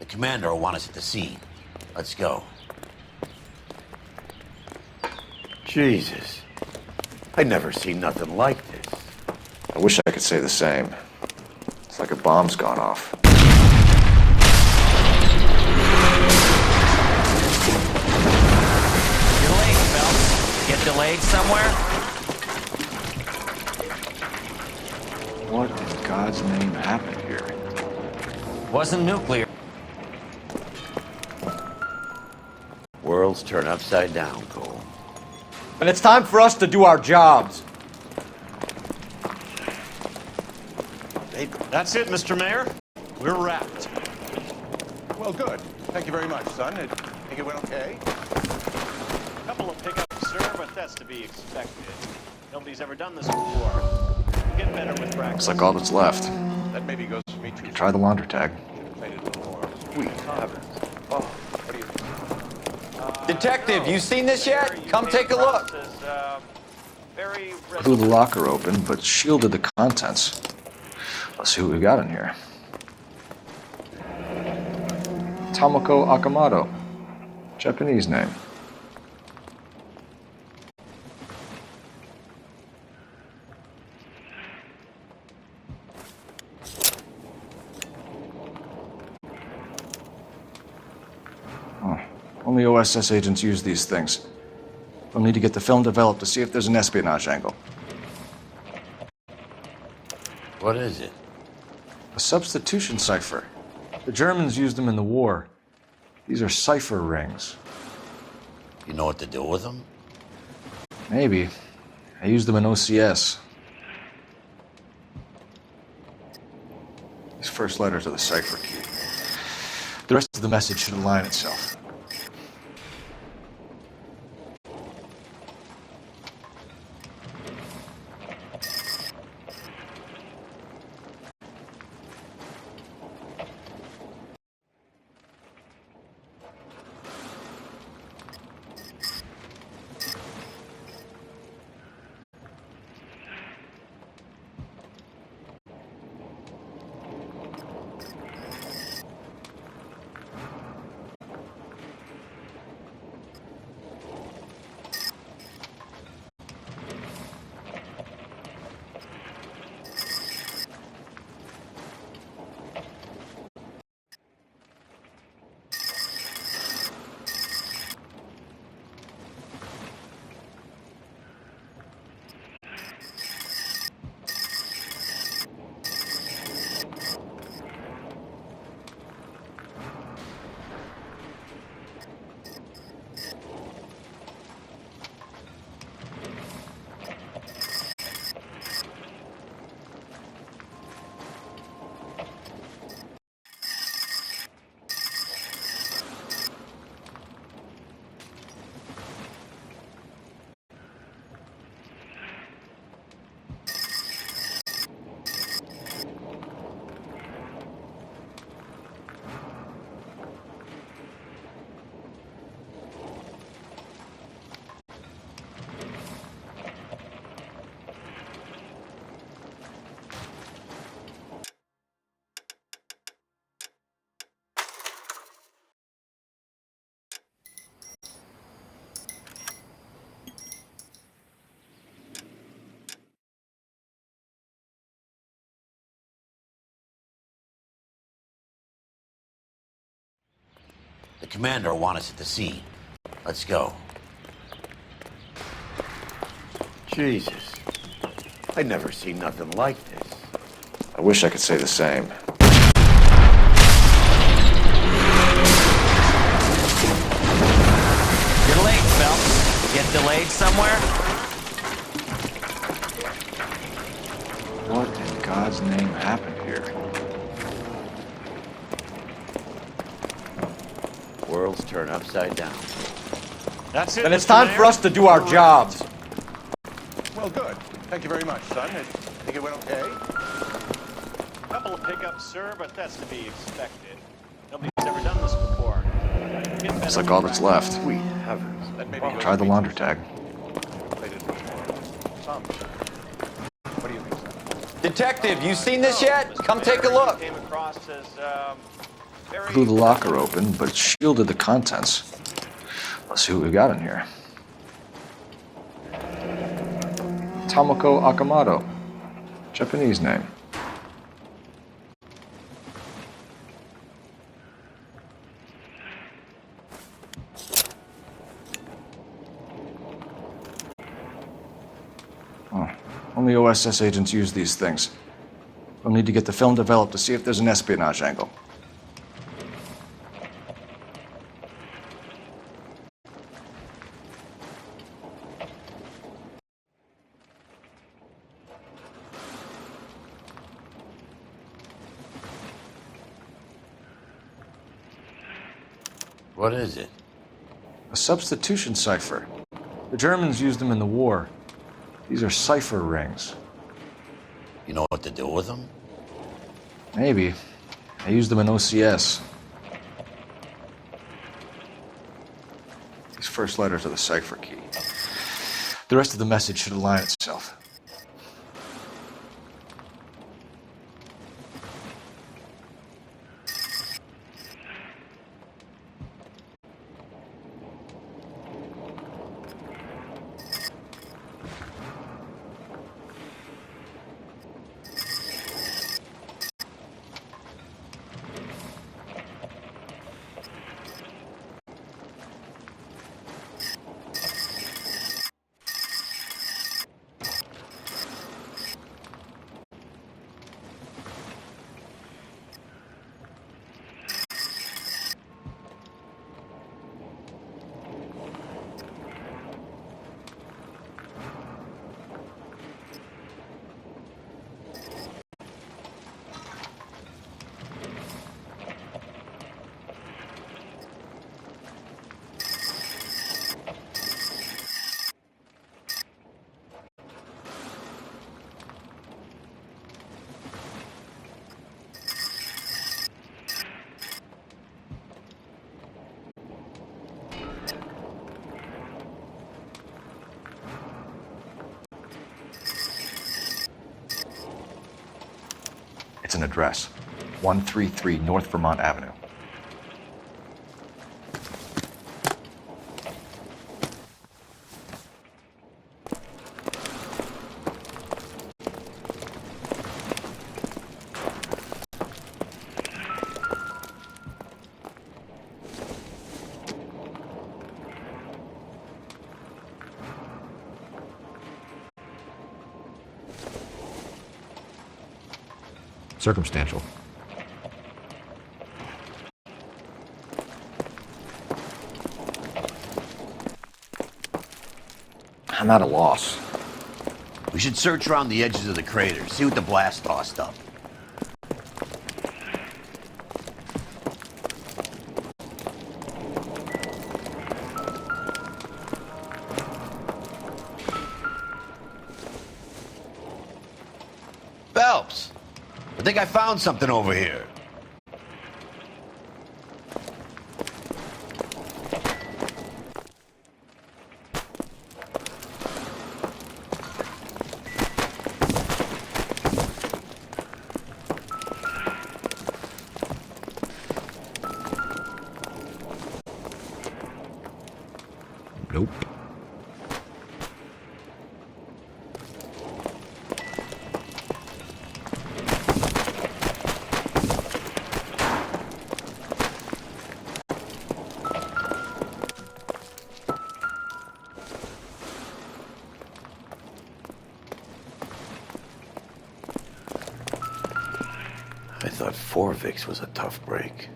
Speaker 17: The commander will want us at the scene. Let's go.
Speaker 19: Jesus. I never seen nothing like this.
Speaker 20: I wish I could say the same. It's like a bomb's gone off.
Speaker 22: You're late, Phelps. Get delayed somewhere?
Speaker 8: What in God's name happened here?
Speaker 22: Wasn't nuclear.
Speaker 17: Worlds turn upside down, Cole.
Speaker 8: And it's time for us to do our jobs.
Speaker 23: That's it, Mr. Mayor. We're wrapped.
Speaker 14: Well, good. Thank you very much, son. I think it went okay.
Speaker 23: A couple of pickups, sir, but that's to be expected. Nobody's ever done this before. We'll get better with practice.
Speaker 8: Looks like all that's left.
Speaker 14: That maybe goes for me too.
Speaker 8: Try the launder tag.
Speaker 14: Made it a little more. Sweet heavens. Oh, what do you think?
Speaker 24: Detective, you seen this yet? Come take a look.
Speaker 8: Blew the locker open, but shielded the contents. Let's see what we got in here. Tomoko Akamoto. Japanese name. Oh, only OSS agents use these things. We'll need to get the film developed to see if there's an espionage angle.
Speaker 17: What is it?
Speaker 8: A substitution cipher. The Germans used them in the war. These are cipher rings.
Speaker 17: You know what to do with them?
Speaker 8: Maybe. I used them in OCS. These first letters are the cipher key. The rest of the message should align itself.
Speaker 17: The commander will want us at the scene. Let's go.
Speaker 19: Jesus. I never seen nothing like this.
Speaker 20: I wish I could say the same.
Speaker 22: You're late, Phelps. Get delayed somewhere?
Speaker 8: What in God's name happened here?
Speaker 17: Worlds turn upside down.
Speaker 23: That's it.
Speaker 8: And it's
Speaker 23: Mr.
Speaker 8: time
Speaker 23: Mayor.
Speaker 8: for us to do our jobs.
Speaker 14: Well, good. Thank you very much, son. I think it went okay.
Speaker 23: A couple of pickups, sir, but that's to be expected. Nobody's ever done this before. We'll get
Speaker 8: Looks
Speaker 23: better
Speaker 8: like all
Speaker 23: with
Speaker 8: that's
Speaker 23: practice.
Speaker 8: left.
Speaker 19: Sweet heavens.
Speaker 14: That maybe goes
Speaker 8: Try the
Speaker 14: for me
Speaker 8: launder
Speaker 14: too.
Speaker 8: tag.
Speaker 14: Made it a little more somber. What do you think, son?
Speaker 24: Detective, you seen this yet? Come take a look.
Speaker 23: Came across as
Speaker 20: Blew the locker open, but shielded the contents. Let's see what we got in here. Tomoko Akamoto. Japanese name. Oh, only OSS agents use these things. We'll need to get the film developed to see if there's an espionage angle.
Speaker 17: What is it?
Speaker 20: A substitution cipher. The Germans used them in the war. These are cipher rings.
Speaker 17: You know what to do with them?
Speaker 20: Maybe. I used them in OCS. These first letters are the cipher key. The rest of the message should align itself. It's an address. 133 North Vermont Avenue. Circumstantial. I'm at a loss.
Speaker 17: We should search around the edges of the crater, see what the blast tossed up. Phelps! I think I found something over here.
Speaker 20: Nope.
Speaker 19: I thought Forvix was a tough break.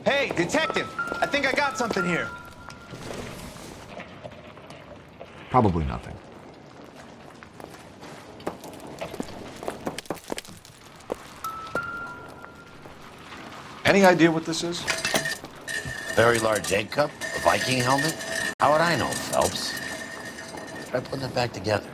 Speaker 24: Hey, detective! I think I got something here.
Speaker 20: Probably nothing. Any idea what this is?
Speaker 17: Very large egg cup? A Viking helmet? How would I know, Phelps? Try putting it back together.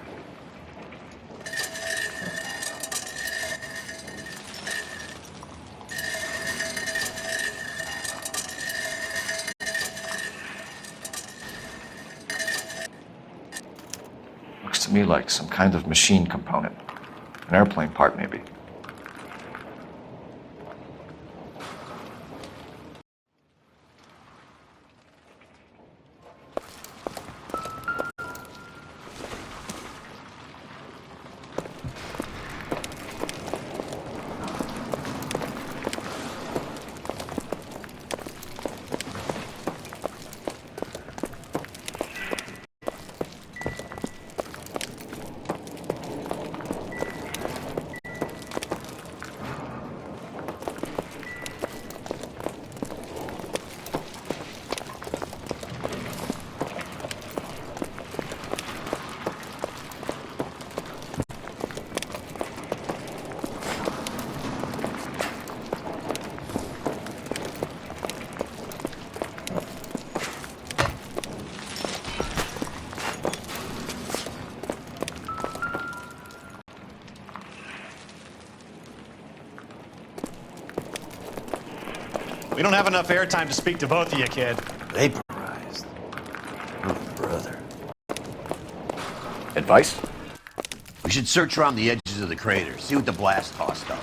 Speaker 20: Looks to me like some kind of machine component. An airplane part, maybe.
Speaker 23: We don't have enough airtime to speak to both of you, kid.
Speaker 19: Vaporized. Oh, brother.
Speaker 20: Advice?
Speaker 17: We should search around the edges of the crater, see what the blast tossed up.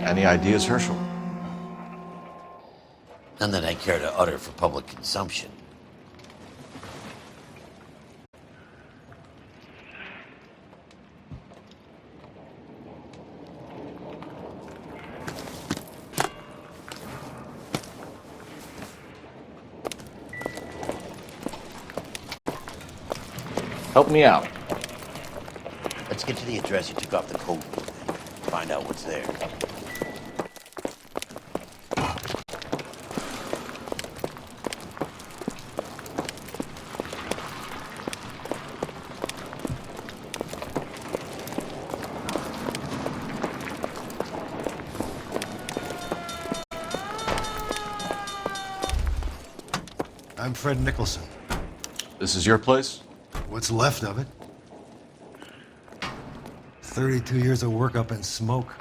Speaker 20: Any ideas, Herschel?
Speaker 17: None that I care to utter for public consumption.
Speaker 20: Help me out.
Speaker 17: Let's get to the address you took off the code book. Find out what's there.
Speaker 16: I'm Fred Nicholson.
Speaker 20: This is your place?
Speaker 16: What's left of it. 32 years of work up in smoke.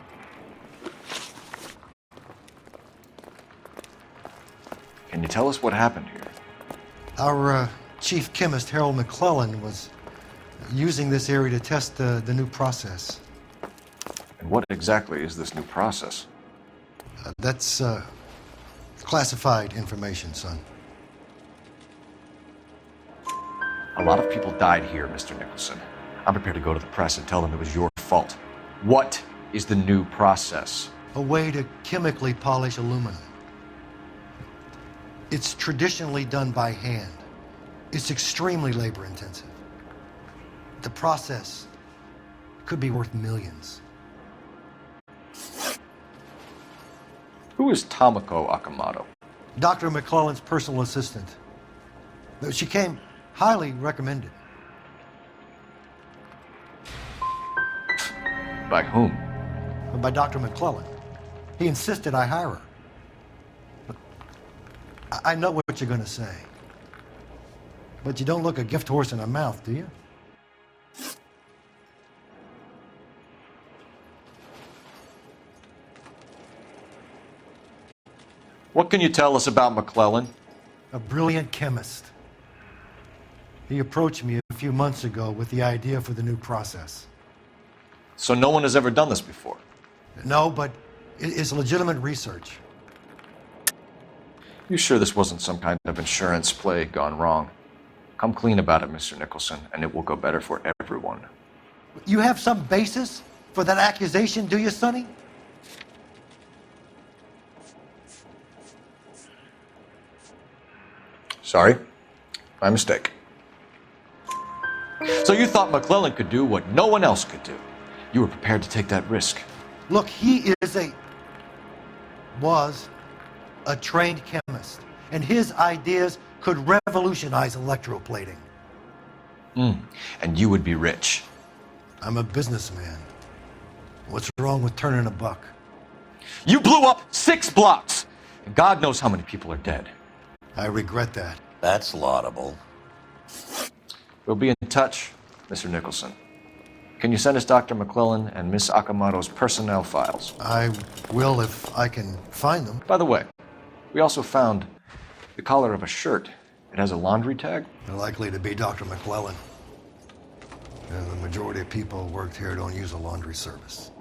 Speaker 20: Can you tell us what happened here?
Speaker 16: Our chief chemist, Harold McClellan, was using this area to test the new process.
Speaker 20: And what exactly is this new process?
Speaker 16: That's classified information, son.
Speaker 20: A lot of people died here, Mr. Nicholson. I'm prepared to go to the press and tell them it was your fault. What is the new process?
Speaker 16: A way to chemically polish aluminum. It's traditionally done by hand. It's extremely labor intensive. The process could be worth millions.
Speaker 20: Who is Tomoko Akamoto?
Speaker 16: Dr. McClellan's personal assistant. She came highly recommended.
Speaker 20: By whom?
Speaker 16: By Dr. McClellan. He insisted I hire her. But I know what you're going to say. But you don't look a gift horse in the mouth, do you?
Speaker 20: What can you tell us about McClellan?
Speaker 16: a brilliant chemist. He approached me a few months ago with the idea for the new process.
Speaker 8: So no one has ever done this before?
Speaker 16: No, but it's legitimate research.
Speaker 8: You sure this wasn't some kind of insurance play gone wrong? Come clean about it, Mr. Nicholson, and it will go better for everyone.
Speaker 16: You have some basis for that accusation, do you, Sonny?
Speaker 8: Sorry, my mistake. So you thought McClellan could do what no one else could do. You were prepared to take that risk.
Speaker 16: Look, he was a trained chemist, and his ideas could revolutionize electroplating.
Speaker 8: And you would be rich.
Speaker 16: I'm a businessman. What's wrong with turning a buck?
Speaker 8: You blew up 6 blocks, and God knows how many people are dead.
Speaker 16: I regret that.
Speaker 17: That's laudable.
Speaker 8: We'll be in touch, Mr. Nicholson. Can you send us Dr. McClellan and Miss Akamoto's personnel files?
Speaker 16: I will if I can find them.
Speaker 8: By the way, we also found the collar of a shirt. It has a laundry tag.
Speaker 16: They're likely to be Dr. McClellan. And the majority of people who worked here don't use a laundry service.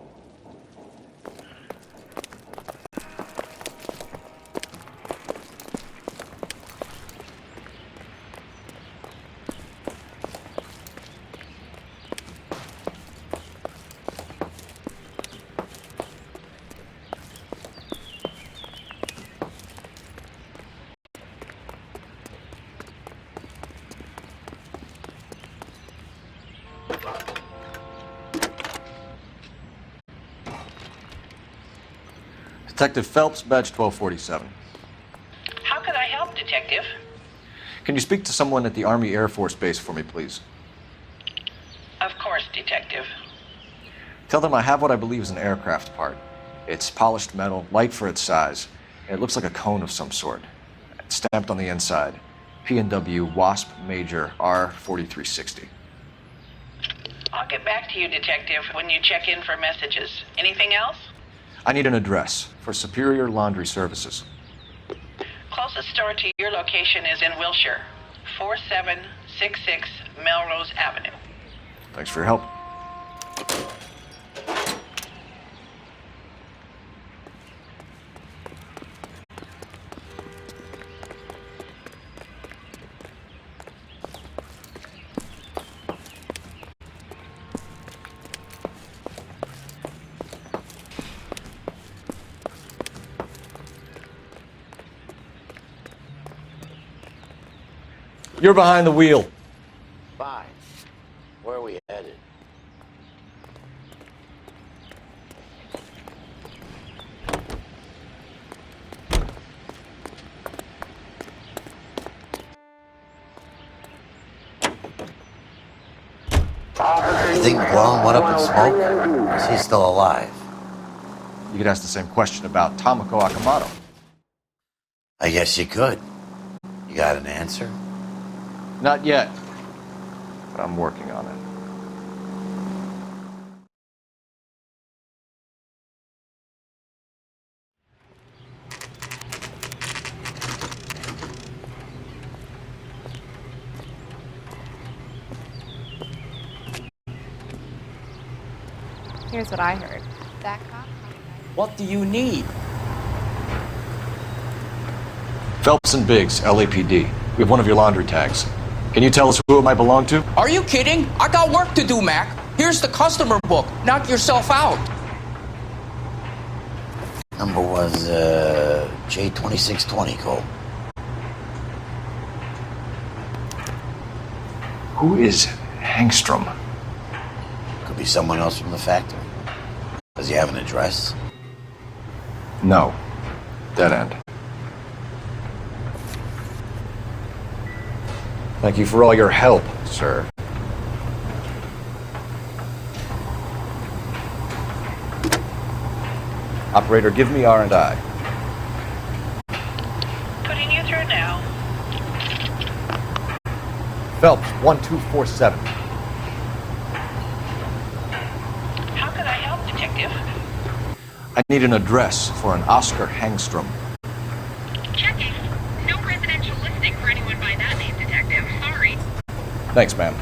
Speaker 8: Detective Phelps, badge 1247.
Speaker 2: How could I help, Detective?
Speaker 8: Can you speak to someone at the Army Air Force Base for me, please?
Speaker 2: Of course, Detective.
Speaker 8: Tell them I have what I believe is an aircraft part. It's polished metal, light for its size, and it looks like a cone of some sort. It's stamped on the inside. P&W Wasp Major R4360.
Speaker 2: I'll get back to you, Detective, when you check in for messages. Anything else?
Speaker 8: I need an address for Superior Laundry Services.
Speaker 2: Closest store to your location is in Wilshire, 4766 Melrose Avenue.
Speaker 8: Thanks for your help. You're behind the wheel.
Speaker 17: Fine. Where are we headed? You think McClellan went up in smoke? Or is he still alive?
Speaker 8: You could ask the same question about Tomoko Akamoto.
Speaker 17: I guess you could. You got an answer?
Speaker 8: Not yet, but I'm working on it.
Speaker 7: Here's what I heard. That cop.
Speaker 12: What do you need?
Speaker 8: Phelps and Biggs, LAPD. We have one of your laundry tags. Can you tell us who it might belong to?
Speaker 12: Are you kidding? I got work to do, Mac. Here's the customer book. Knock yourself out.
Speaker 17: Number was J2620, Cole.
Speaker 8: Who is Hangstrom?
Speaker 17: Could be someone else from the factory. Does he have an address?
Speaker 8: No. Dead end. Thank you for all your help, sir. Operator, give me R&I.
Speaker 2: Putting you through now.
Speaker 8: Phelps, 1247.
Speaker 2: How could I help, Detective?
Speaker 8: I need an address for an Oscar Hangstrom.
Speaker 2: Checking. No residential listing.
Speaker 8: Thanks, man.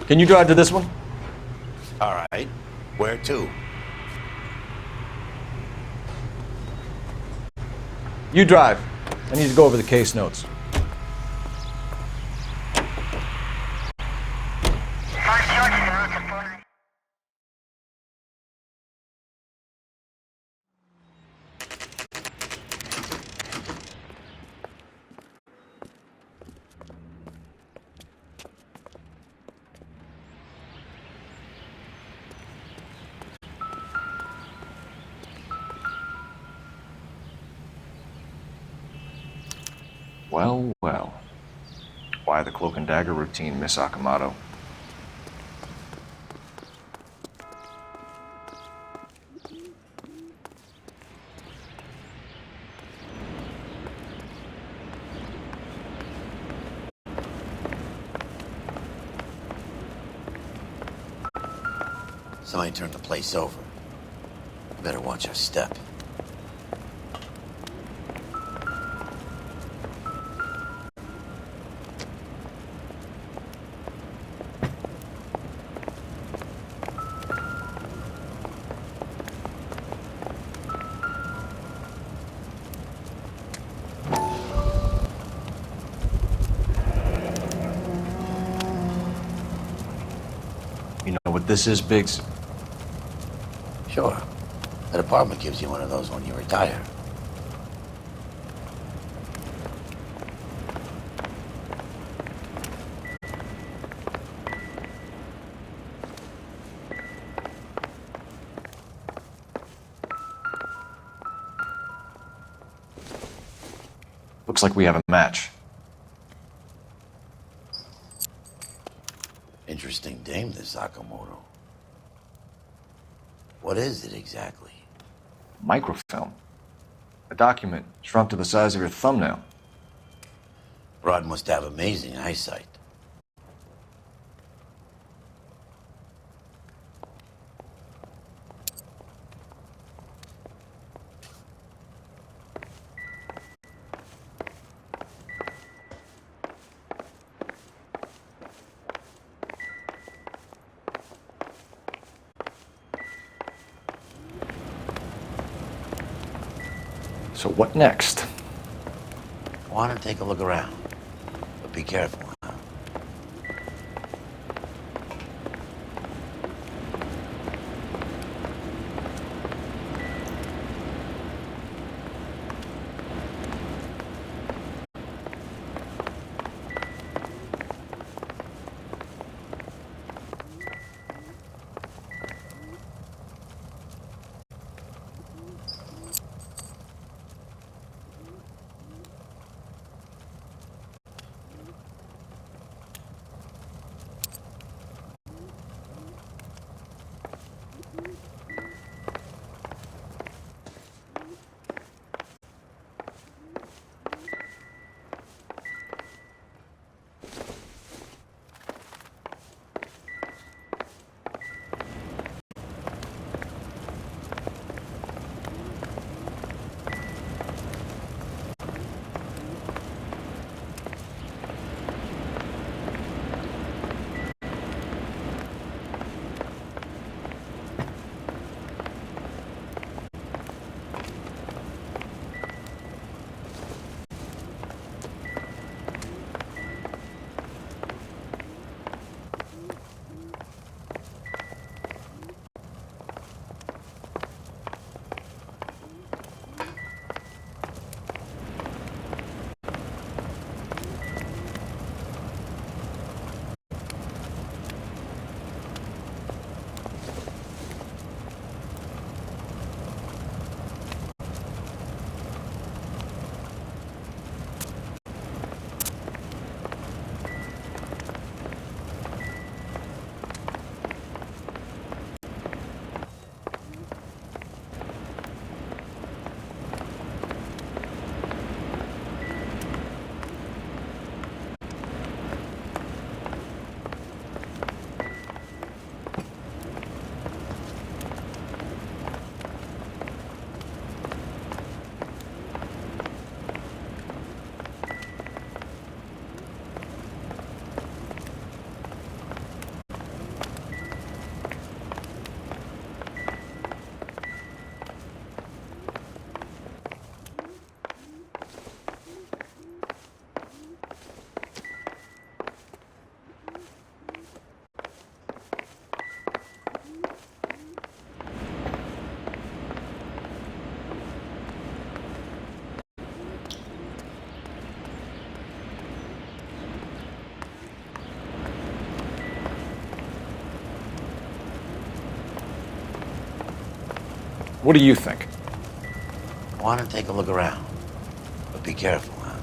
Speaker 8: Can you drive to this one?
Speaker 17: All right. Where to?
Speaker 8: You drive. I need to go over the case notes. Well, well. Why the cloak and dagger routine, Miss Akamoto?
Speaker 17: Somebody turned the place over. You better watch your step.
Speaker 8: You know what this is, Biggs?
Speaker 17: Sure. The department gives you one of those when you retire.
Speaker 8: Looks like we have a match.
Speaker 17: Interesting dame, this Sakamoto. What is it exactly?
Speaker 8: Microfilm. A document shrunk to the size of your thumbnail.
Speaker 17: Rod must have amazing eyesight.
Speaker 8: So what next?
Speaker 17: Want to take a look around, but be careful.
Speaker 8: What do you think?
Speaker 17: I want to take a look around, but be careful, huh?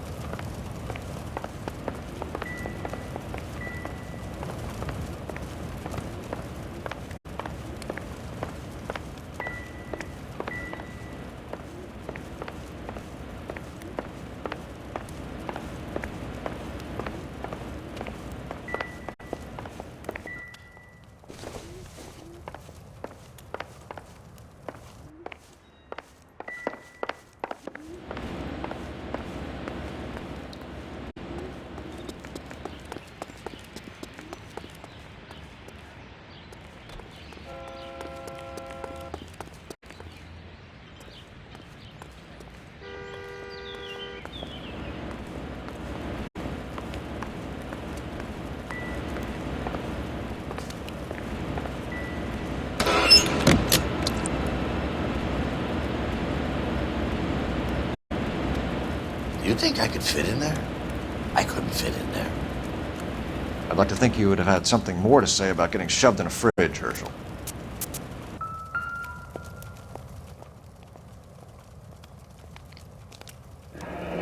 Speaker 17: Do you think I could fit in there? I couldn't fit in there.
Speaker 8: I'd like to think you would have had something more to say about getting shoved in a fridge, Herschel.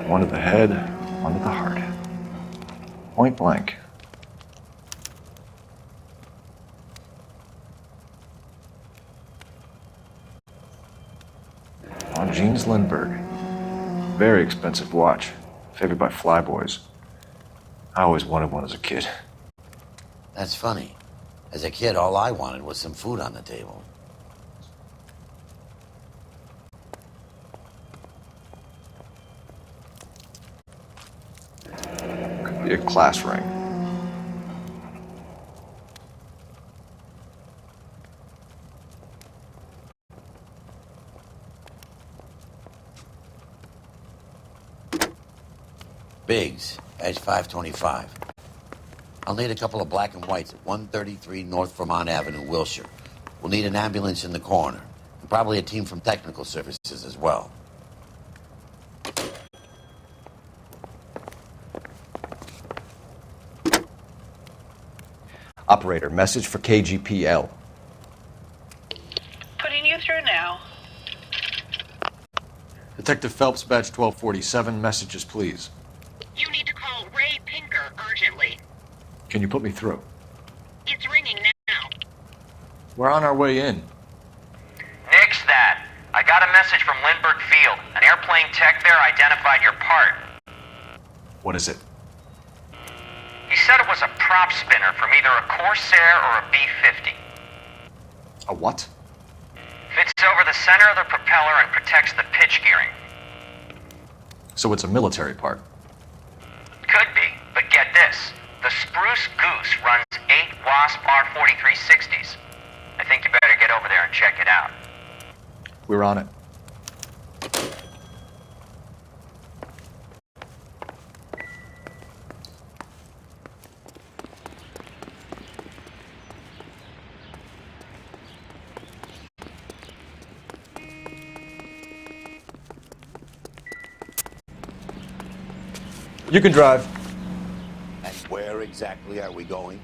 Speaker 8: One to the head, one to the heart. Point blank. On Jeans Lindbergh. Very expensive watch. Favored by flyboys. I always wanted one as a kid.
Speaker 17: That's funny. As a kid, all I wanted was some food on the table.
Speaker 8: Could be a class ring.
Speaker 17: Biggs, edge 525. I'll need a couple of black and whites at 133 North Vermont Avenue, Wilshire. We'll need an ambulance in the corner, and probably a team from technical services as well.
Speaker 8: Operator, message for KGPL.
Speaker 2: Putting you through now.
Speaker 8: Detective Phelps, badge 1247, messages please.
Speaker 3: You need to call Ray Pinker urgently.
Speaker 8: Can you put me through?
Speaker 3: It's ringing now.
Speaker 8: We're on our way in.
Speaker 5: Nix that. I got a message from Lindbergh Field. An airplane tech there identified your part.
Speaker 8: What is it?
Speaker 5: He said it was a prop spinner from either a Corsair or a B-50.
Speaker 8: A what?
Speaker 5: Fits over the center of the propeller and protects the pitch gearing.
Speaker 8: So it's a military part.
Speaker 5: Could be, but get this. The Spruce Goose runs 8 Wasp R-4360s. I think you better get over there and check it out.
Speaker 8: We're on it. You can drive.
Speaker 17: And where exactly are we going?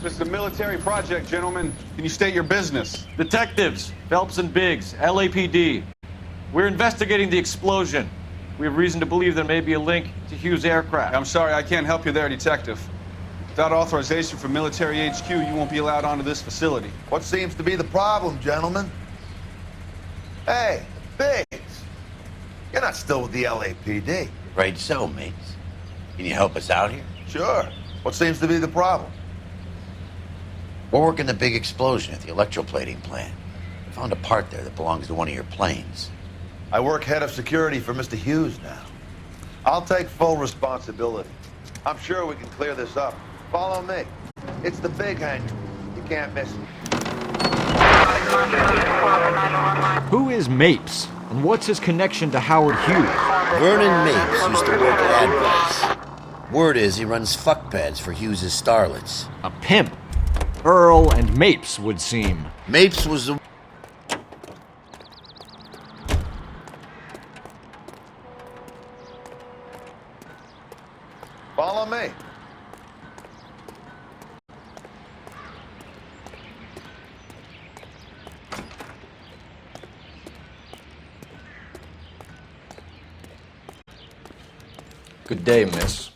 Speaker 14: This is a military project, gentlemen. Can you state your business?
Speaker 8: Detectives, Phelps and Biggs, LAPD. We're investigating the explosion. We have reason to believe there may be a link to Hughes' aircraft.
Speaker 14: I'm sorry, I can't help you there, Detective. Without authorization from military HQ, you won't be allowed onto this facility.
Speaker 6: What seems to be the problem, gentlemen? Hey, Biggs, you're not still with the LAPD.
Speaker 17: Afraid so, mates. Can you help us out here?
Speaker 6: Sure. What seems to be the problem?
Speaker 17: We're working the big explosion at the electroplating plant. I found a part there that belongs to one of your planes.
Speaker 6: I work head of security for Mr. Hughes now. I'll take full responsibility. I'm sure we can clear this up. Follow me. It's the big hangar. You can't miss it.
Speaker 8: Who is Mapes? And what's his connection to Howard Hughes?
Speaker 17: Vernon Mapes used to work at Advice. Word is he runs fuck pads for Hughes' starlets.
Speaker 8: A pimp. Earl and Mapes would seem.
Speaker 17: Mapes was the...
Speaker 6: Follow me.
Speaker 8: Good day, miss.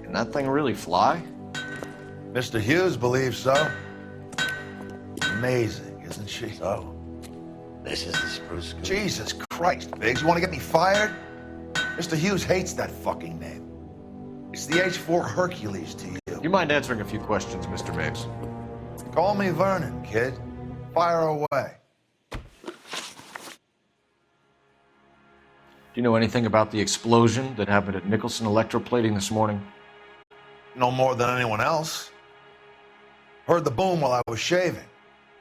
Speaker 8: Can that thing really fly?
Speaker 6: Mr. Hughes believes so. Amazing, isn't she?
Speaker 17: So, this is the Spruce Goose.
Speaker 6: Jesus Christ, Biggs, you want to get me fired? Mr. Hughes hates that fucking name. It's the H-4 Hercules to you.
Speaker 8: You mind answering a few questions, Mr. Mapes?
Speaker 6: Call me Vernon, kid. Fire away.
Speaker 8: Do you know anything about the explosion that happened at Nicholson Electroplating this morning?
Speaker 6: No more than anyone else. Heard the boom while I was shaving.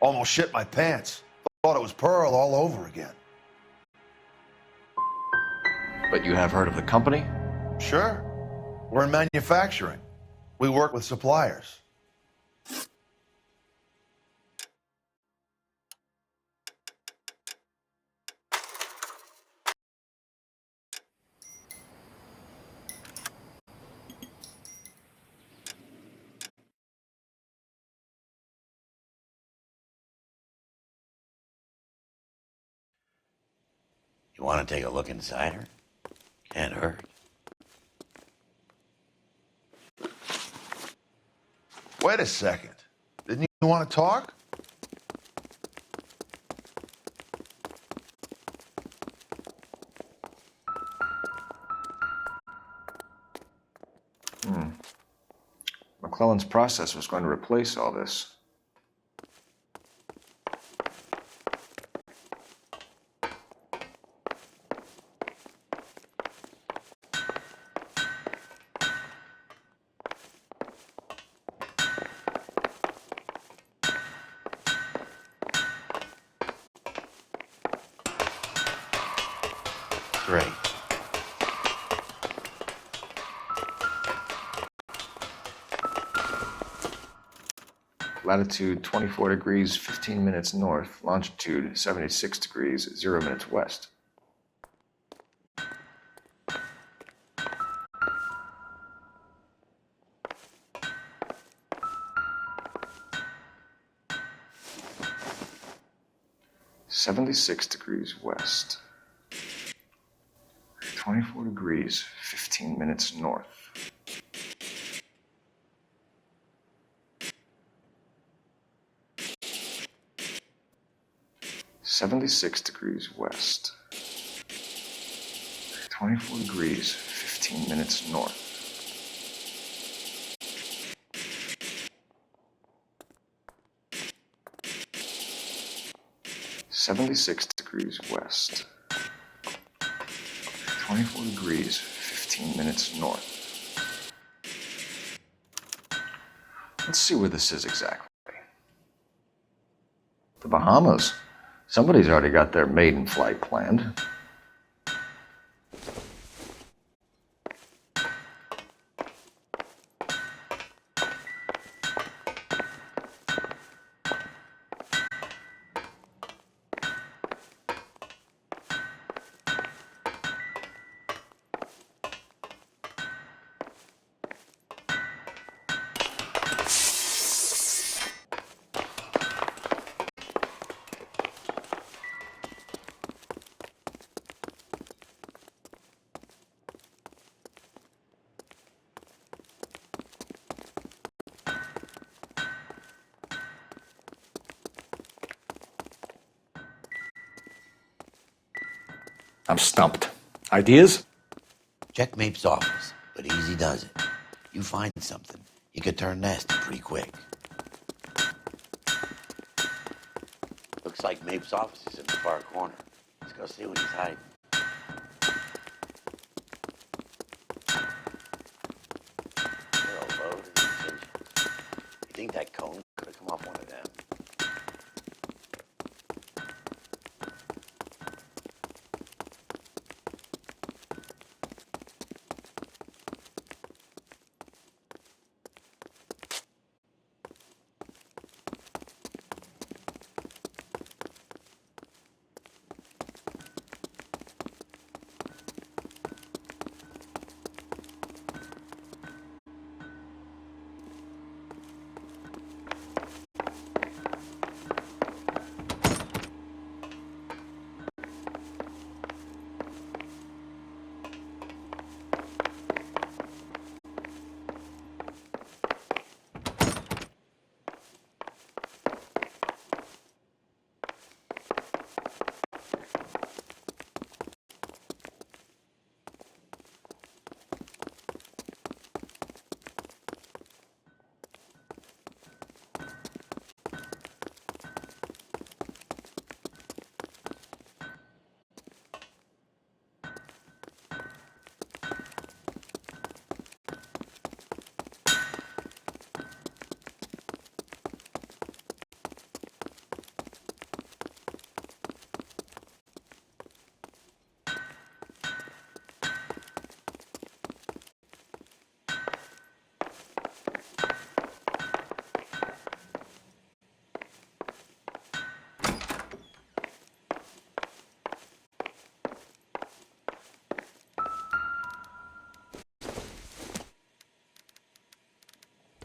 Speaker 6: Almost shit my pants. Thought it was Pearl all over again.
Speaker 8: But you have heard of the company?
Speaker 6: Sure. We're in manufacturing. We work with suppliers.
Speaker 17: You want to take a look inside her? Can't hurt.
Speaker 6: Wait a second. Didn't you want to talk?
Speaker 8: McClellan's process was going to replace all this.
Speaker 17: Great.
Speaker 8: Latitude 24 degrees, 15 minutes north. Longitude 76 degrees, 0 minutes west. (76 degrees west). 24 degrees, 15 minutes north. (76 degrees west). 24 degrees, 15 minutes north. (76 degrees west). 24 degrees, 15 minutes north. Let's see where this is exactly. The Bahamas. Somebody's already got their maiden flight planned. I'm stumped. Ideas?
Speaker 17: Check Mapes' office, but easy does it. You find something, you could turn nasty pretty quick. Looks like Mapes' office is in the far corner. Let's go see what he's hiding. They're all loaded and ginger. You think that cone could have come off one of them?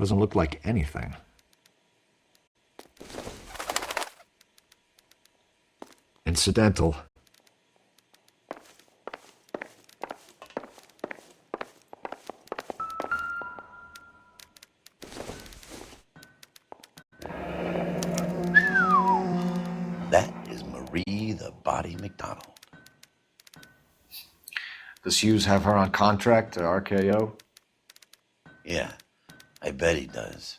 Speaker 20: Doesn't look like anything. Incidental.
Speaker 17: That is Marie the Body McDonald.
Speaker 8: Does Hughes have her on contract to RKO?
Speaker 17: Yeah, I bet he does.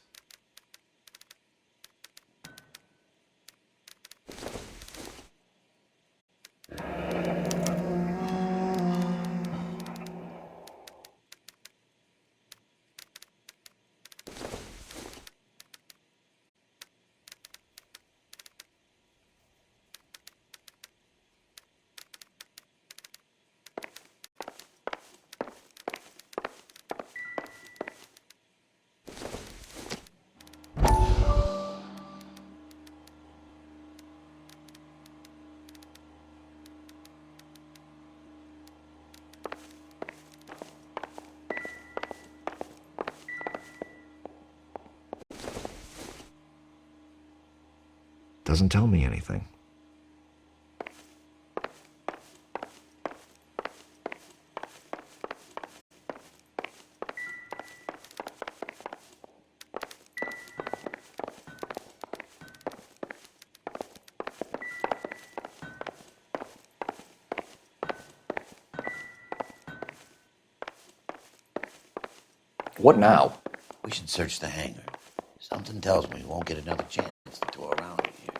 Speaker 20: Doesn't tell me anything. What now?
Speaker 17: We should search the hangar. Something tells me we won't get another chance to tour around in here.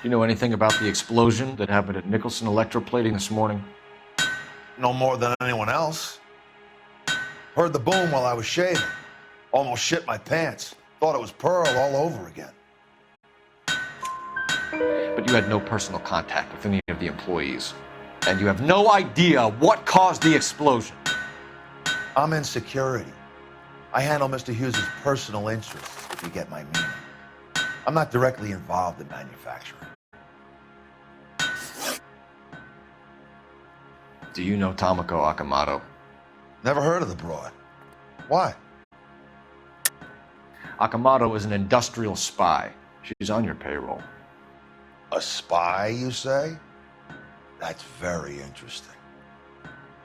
Speaker 8: Do you know anything about the explosion that happened at Nicholson Electroplating this morning?
Speaker 6: No more than anyone else. Heard the boom while I was shaving. Almost shit my pants. Thought it was Pearl all over again.
Speaker 8: But you had no personal contact with any of the employees. And you have no idea what caused the explosion.
Speaker 6: I'm in security. I handle Mr. Hughes' personal interests, if you get my meaning. I'm not directly involved in manufacturing.
Speaker 8: Do you know Tomoko Akamoto?
Speaker 6: Never heard of the broad. Why?
Speaker 8: Akamoto is an industrial spy. She's on your payroll.
Speaker 6: A spy, you say? That's very interesting.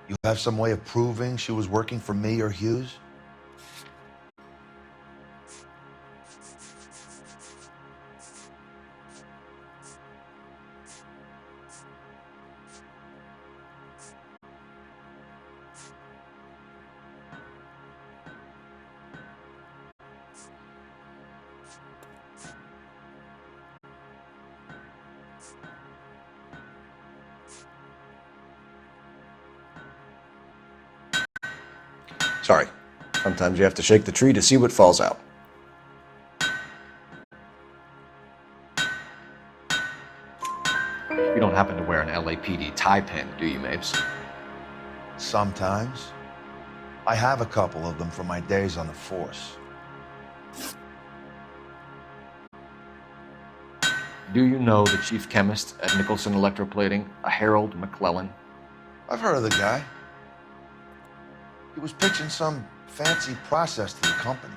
Speaker 6: You have some way of proving she was working for me or Hughes?
Speaker 8: Sorry. Sometimes you have to shake the tree to see what falls out. You don't happen to wear an LAPD tie pin, do you, Mapes?
Speaker 6: Sometimes. I have a couple of them from my days on the force.
Speaker 8: Do you know the chief chemist at Nicholson Electroplating, a Harold McClellan?
Speaker 6: I've heard of the guy. He was pitching some fancy process to the company.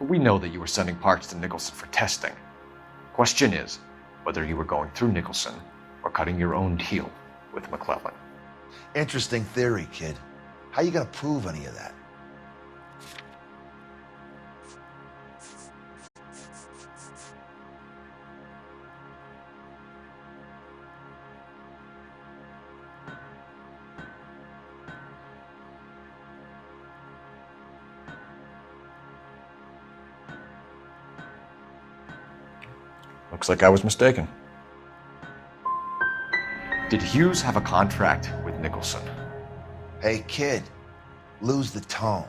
Speaker 8: We know that you were sending parts to Nicholson for testing. Question is whether you were going through Nicholson or cutting your own deal with McClellan.
Speaker 6: Interesting theory, kid. How you gonna prove any of that?
Speaker 8: Looks like I was mistaken. Did Hughes have a contract with Nicholson?
Speaker 6: Hey, kid, lose the tone.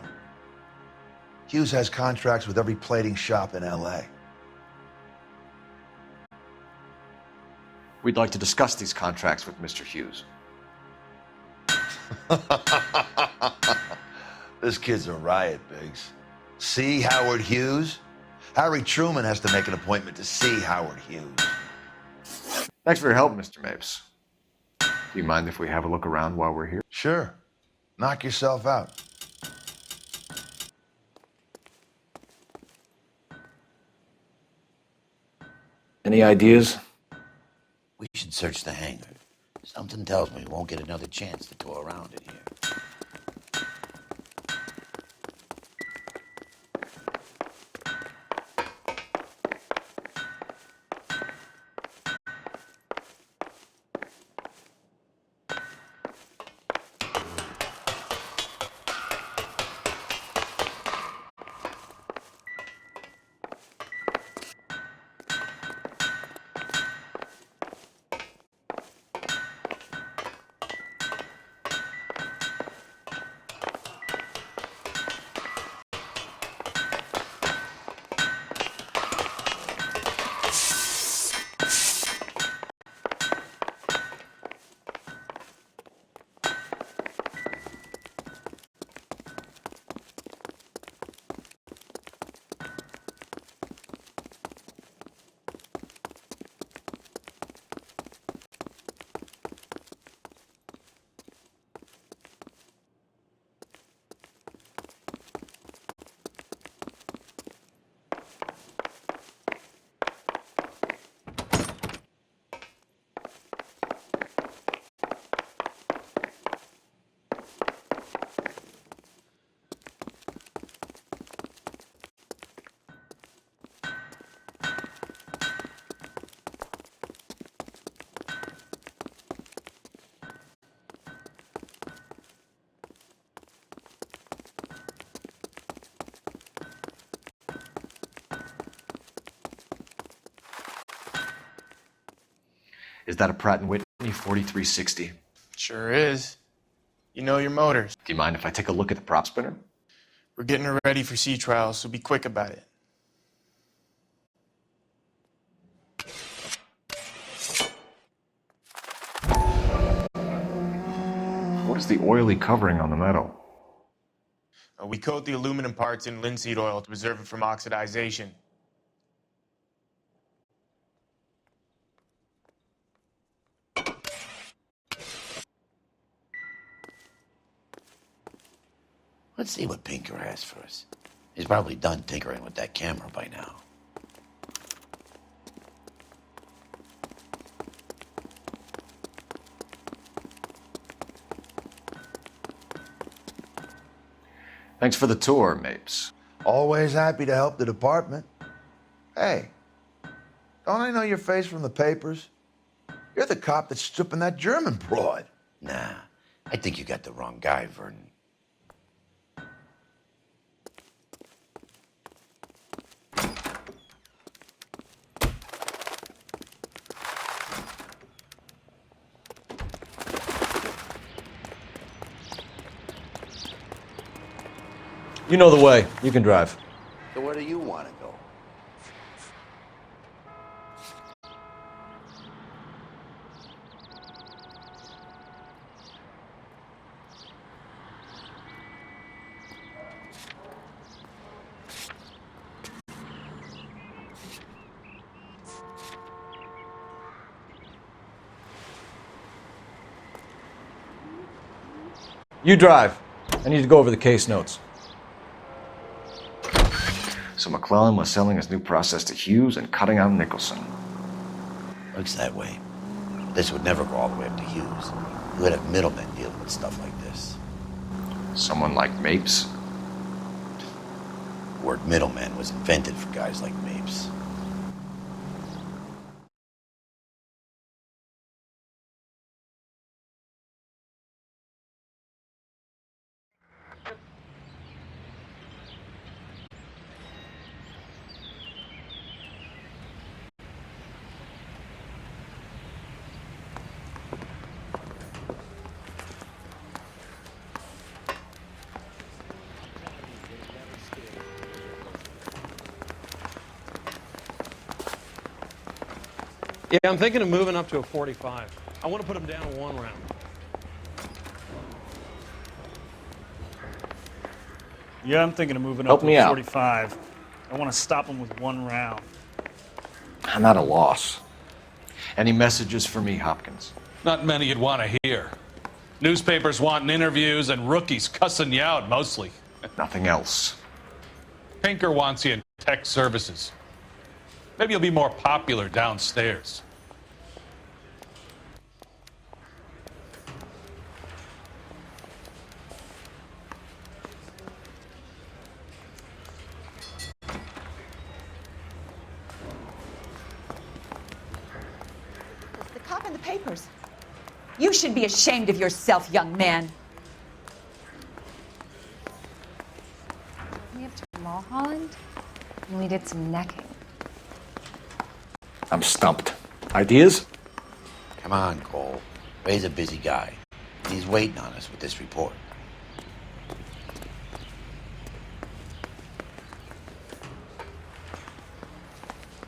Speaker 6: Hughes has contracts with every plating shop in L.A.
Speaker 8: We'd like to discuss these contracts with Mr. Hughes.
Speaker 6: This kid's a riot, Biggs. See Howard Hughes? Harry Truman has to make an appointment to see Howard Hughes.
Speaker 8: Thanks for your help, Mr. Mapes. Do you mind if we have a look around while we're here?
Speaker 6: Sure. Knock yourself out.
Speaker 8: Any ideas?
Speaker 17: We should search the hangar. Something tells me we won't get another chance to tour around in here.
Speaker 8: Is that a Pratt & Whitney 4360?
Speaker 4: Sure is. You know your motors.
Speaker 8: Do you mind if I take a look at the prop spinner?
Speaker 4: We're getting her ready for sea trials, so be quick about it.
Speaker 8: What is the oily covering on the metal?
Speaker 4: We coat the aluminum parts in linseed oil to preserve it from oxidization.
Speaker 17: Let's see what Pinker has for us. He's probably done tinkering with that camera by now.
Speaker 8: Thanks for the tour, Mapes.
Speaker 6: Always happy to help the department. Hey, don't I know your face from the papers? You're the cop that's stripping that German broad.
Speaker 17: Nah, I think you got the wrong guy, Vernon.
Speaker 8: You know the way. You can drive.
Speaker 17: So where do you want to go?
Speaker 8: You drive. I need to go over the case notes. So McClellan was selling his new process to Hughes and cutting out Nicholson.
Speaker 17: Looks that way. But this would never go all the way up to Hughes. You would have middlemen dealing with stuff like this.
Speaker 8: Someone like Mapes?
Speaker 17: The word middleman was invented for guys like Mapes.
Speaker 21: Yeah, I'm thinking of moving up to a 45. I want to put them down to 1 round.
Speaker 1: Yeah, I'm thinking of moving
Speaker 8: Help
Speaker 1: up
Speaker 8: me
Speaker 1: to
Speaker 8: out.
Speaker 1: 45. I want to stop them with 1 round.
Speaker 8: I'm at a loss. Any messages for me, Hopkins?
Speaker 10: Not many you'd want to hear. Newspapers wanting interviews and rookies cussing you out mostly.
Speaker 8: Nothing else.
Speaker 10: Pinker wants you in tech services. Maybe you'll be more popular downstairs.
Speaker 11: It's the cop in the papers. You should be ashamed of yourself, young man.
Speaker 7: We have to Mulholland, and we did some necking.
Speaker 8: I'm stumped. Ideas?
Speaker 17: Come on, Cole. Ray's a busy guy. He's waiting on us with this report.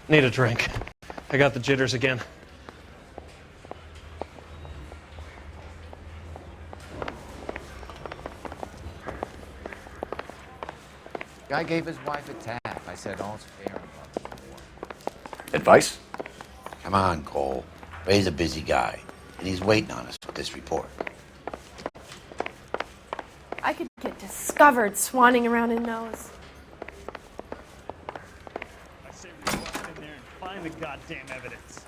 Speaker 21: Need a drink. I got the jitters again.
Speaker 15: Guy gave his wife a tap. I said all's fair in love and war.
Speaker 8: Advice?
Speaker 17: Come on, Cole. Ray's a busy guy, and he's waiting on us with this report.
Speaker 25: I could get discovered swanning around in nose.
Speaker 1: I say we walk in there and find the goddamn evidence.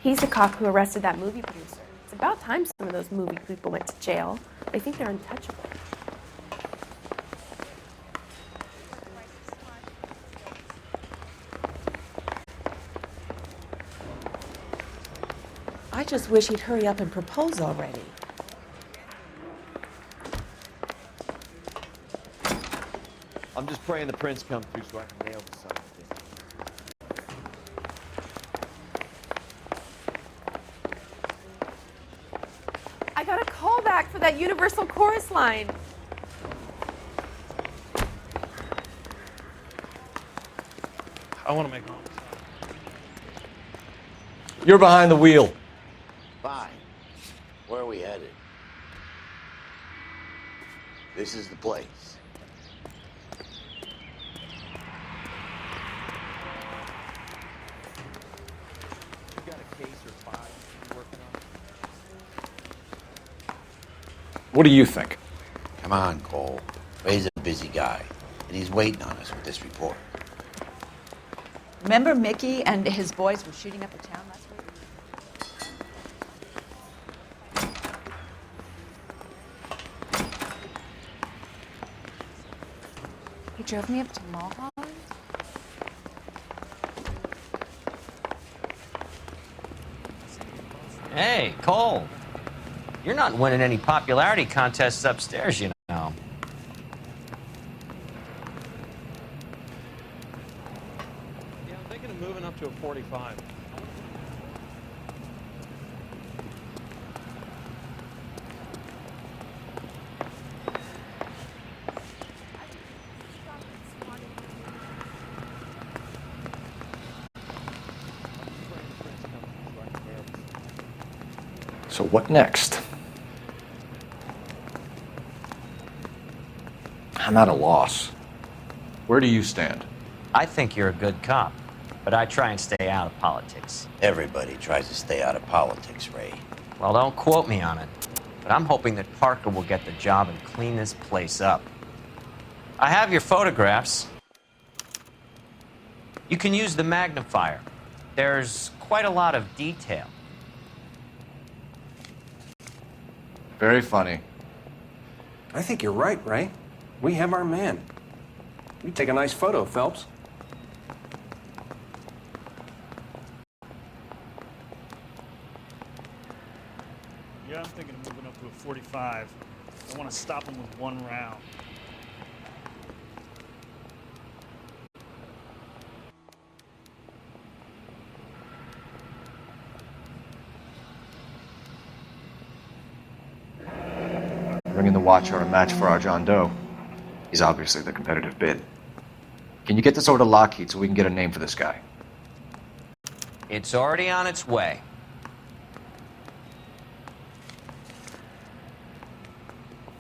Speaker 25: He's the cop who arrested that movie producer. It's about time some of those movie people went to jail. They think they're untouchable.
Speaker 11: I just wish he'd hurry up and propose already.
Speaker 6: I'm just praying the prince comes through so I can nail the son of a bitch.
Speaker 25: I got a call back for that Universal Chorus line.
Speaker 21: I want to make home.
Speaker 8: You're behind the wheel.
Speaker 17: Fine. Where are we headed? This is the place.
Speaker 6: You got a case or 5 you're working on?
Speaker 8: What do you think?
Speaker 17: Come on, Cole. Ray's a busy guy, and he's waiting on us with this report.
Speaker 11: Remember Mickey and his boys were shooting up a town last week?
Speaker 7: He drove me up to Mulholland.
Speaker 22: Hey, Cole. You're not winning any popularity contests upstairs, you know.
Speaker 21: Yeah, I'm thinking of moving up to a 45.
Speaker 8: So what next? I'm at a loss. Where do you stand?
Speaker 22: I think you're a good cop, but I try and stay out of politics.
Speaker 17: Everybody tries to stay out of politics, Ray.
Speaker 22: Well, don't quote me on it, but but I'm hoping that Parker will get the job and clean this place up. I have your photographs. You can use the magnifier. There's quite a lot of detail.
Speaker 8: Very funny.
Speaker 21: I think you're right, Ray. We have our man. You take a nice photo, Phelps.
Speaker 1: Yeah, I'm thinking of moving up to a 45. I want to stop him with one round.
Speaker 8: Bringing the Watcher a match for our John Doe. He's obviously the competitive bid. Can you get this over to Lockheed so we can get a name for this guy?
Speaker 22: It's already on its way.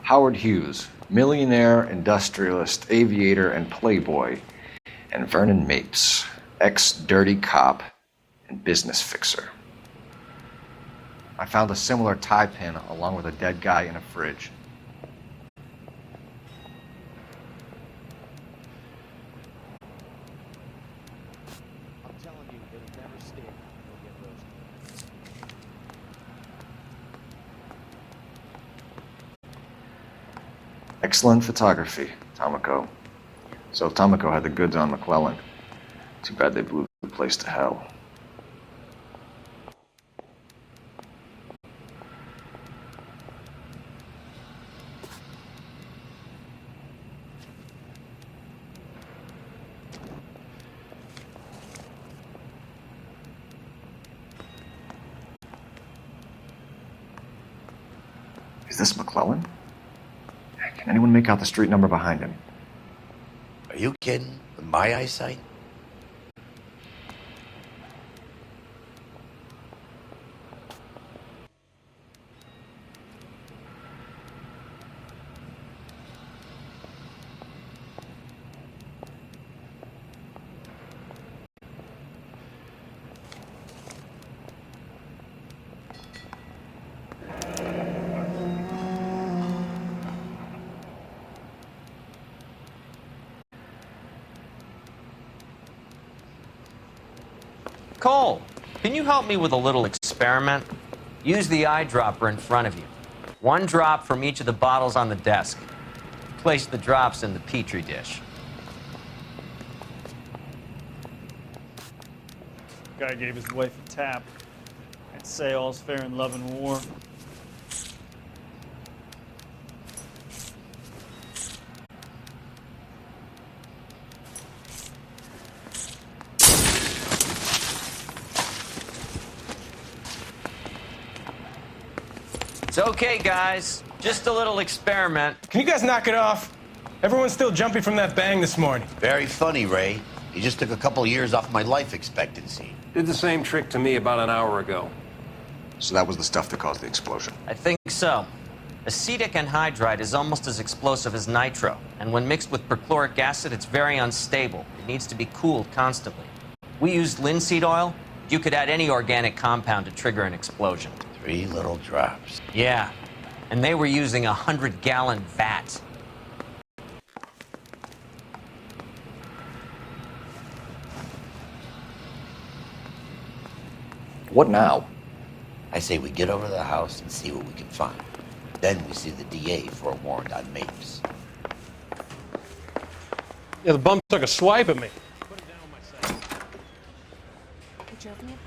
Speaker 8: Howard Hughes, millionaire, industrialist, aviator, and playboy. And Vernon Mapes, ex-dirty cop and business fixer. I found a similar tie pin along with a dead guy in a fridge.
Speaker 15: I'm telling you, it'll never stick. You'll get roasted.
Speaker 8: Excellent photography, Tomoko. So Tomoko had the goods on McClellan. Too bad they blew the place to hell. Is this McClellan? Can anyone make out the street number behind him?
Speaker 17: Are you kidding? With my eyesight?
Speaker 22: Cole, can you help me with a little experiment? Use the eyedropper in front of you. One drop from each of the bottles on the desk. Place the drops in the petri dish.
Speaker 1: Guy gave his wife a tap. I'd say all's fair in love and war.
Speaker 22: It's okay, guys. Just a little experiment.
Speaker 9: Can you guys knock it off? Everyone's still jumping from that bang this morning.
Speaker 17: Very funny, Ray. You just took a couple years off my life expectancy.
Speaker 21: Did the same trick to me about an hour ago.
Speaker 8: So that was the stuff that caused the explosion.
Speaker 22: I think so. Acetic anhydride is almost as explosive as nitro, and when mixed with perchloric acid, it's very unstable. It needs to be cooled constantly. We used linseed oil. You could add any organic compound to trigger an explosion.
Speaker 17: 3 little drops.
Speaker 22: Yeah, and they were using a 100-gallon vat.
Speaker 8: What now?
Speaker 17: I say we get over to the house and see what we can find. Then we see the DA for a warrant on Mapes.
Speaker 21: Yeah, the bum took a swipe at me.
Speaker 25: Would you open it?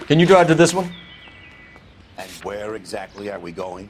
Speaker 8: Can you drive to this one?
Speaker 17: And where exactly are we going?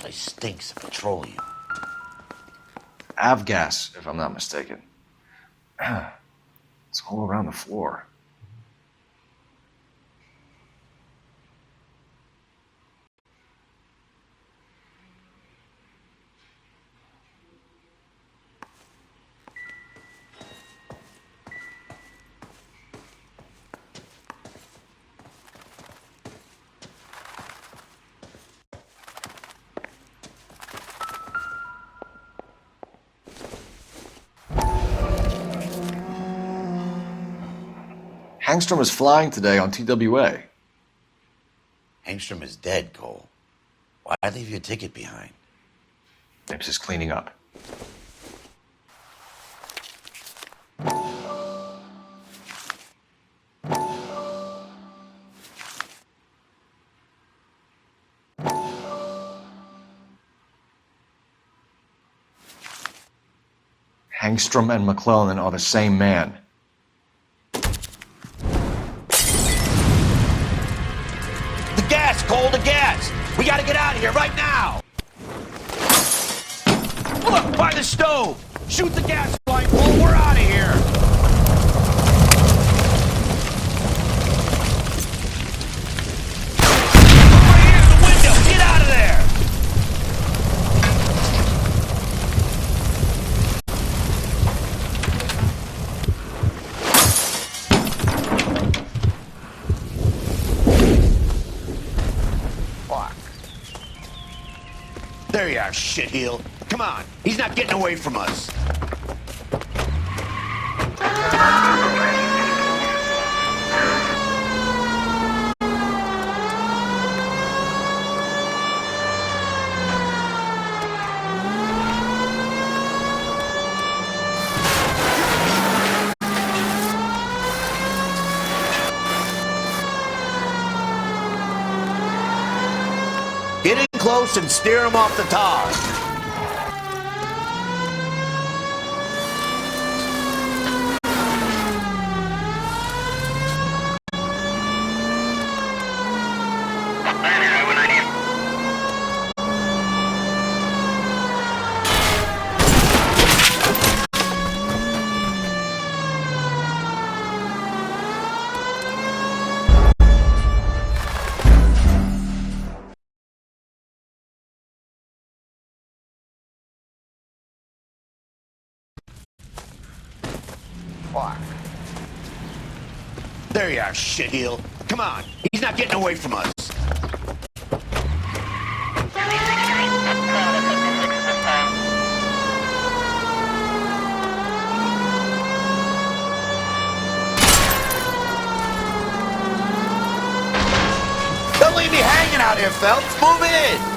Speaker 17: place stinks of petroleum.
Speaker 8: Avgas, if I'm not mistaken. It's all around the floor. Hangstrom is flying today on TWA.
Speaker 17: Hangstrom is dead, Cole. Why leave your ticket behind?
Speaker 8: Nips is cleaning up. Hangstrom and McClellan are the same man.
Speaker 17: The gas, Cole, the gas! We gotta get out of here right now! Look, by the stove! Shoot the gas line, Cole, we're out of here! Right here's the window! Get out of there! There you are, shitheel. Come on, he's not getting away from us. Get in close and steer him off the tar. Fuck. There you are, shitheel. Come on, he's not getting away from us. Don't leave me hanging out here, Phelps. Move in.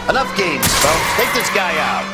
Speaker 17: Enough games, folks. Take this guy out.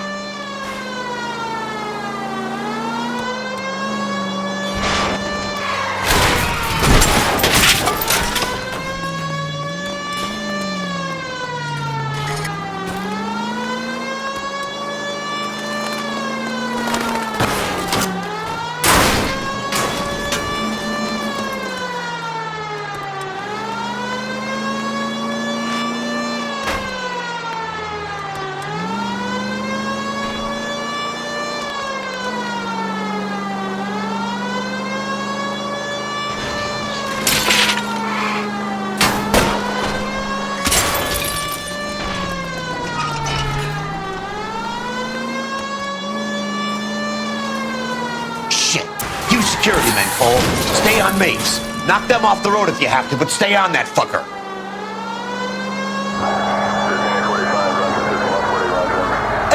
Speaker 17: Security men, Cole. Stay on mates. Knock them off the road if you have to, but stay on that fucker.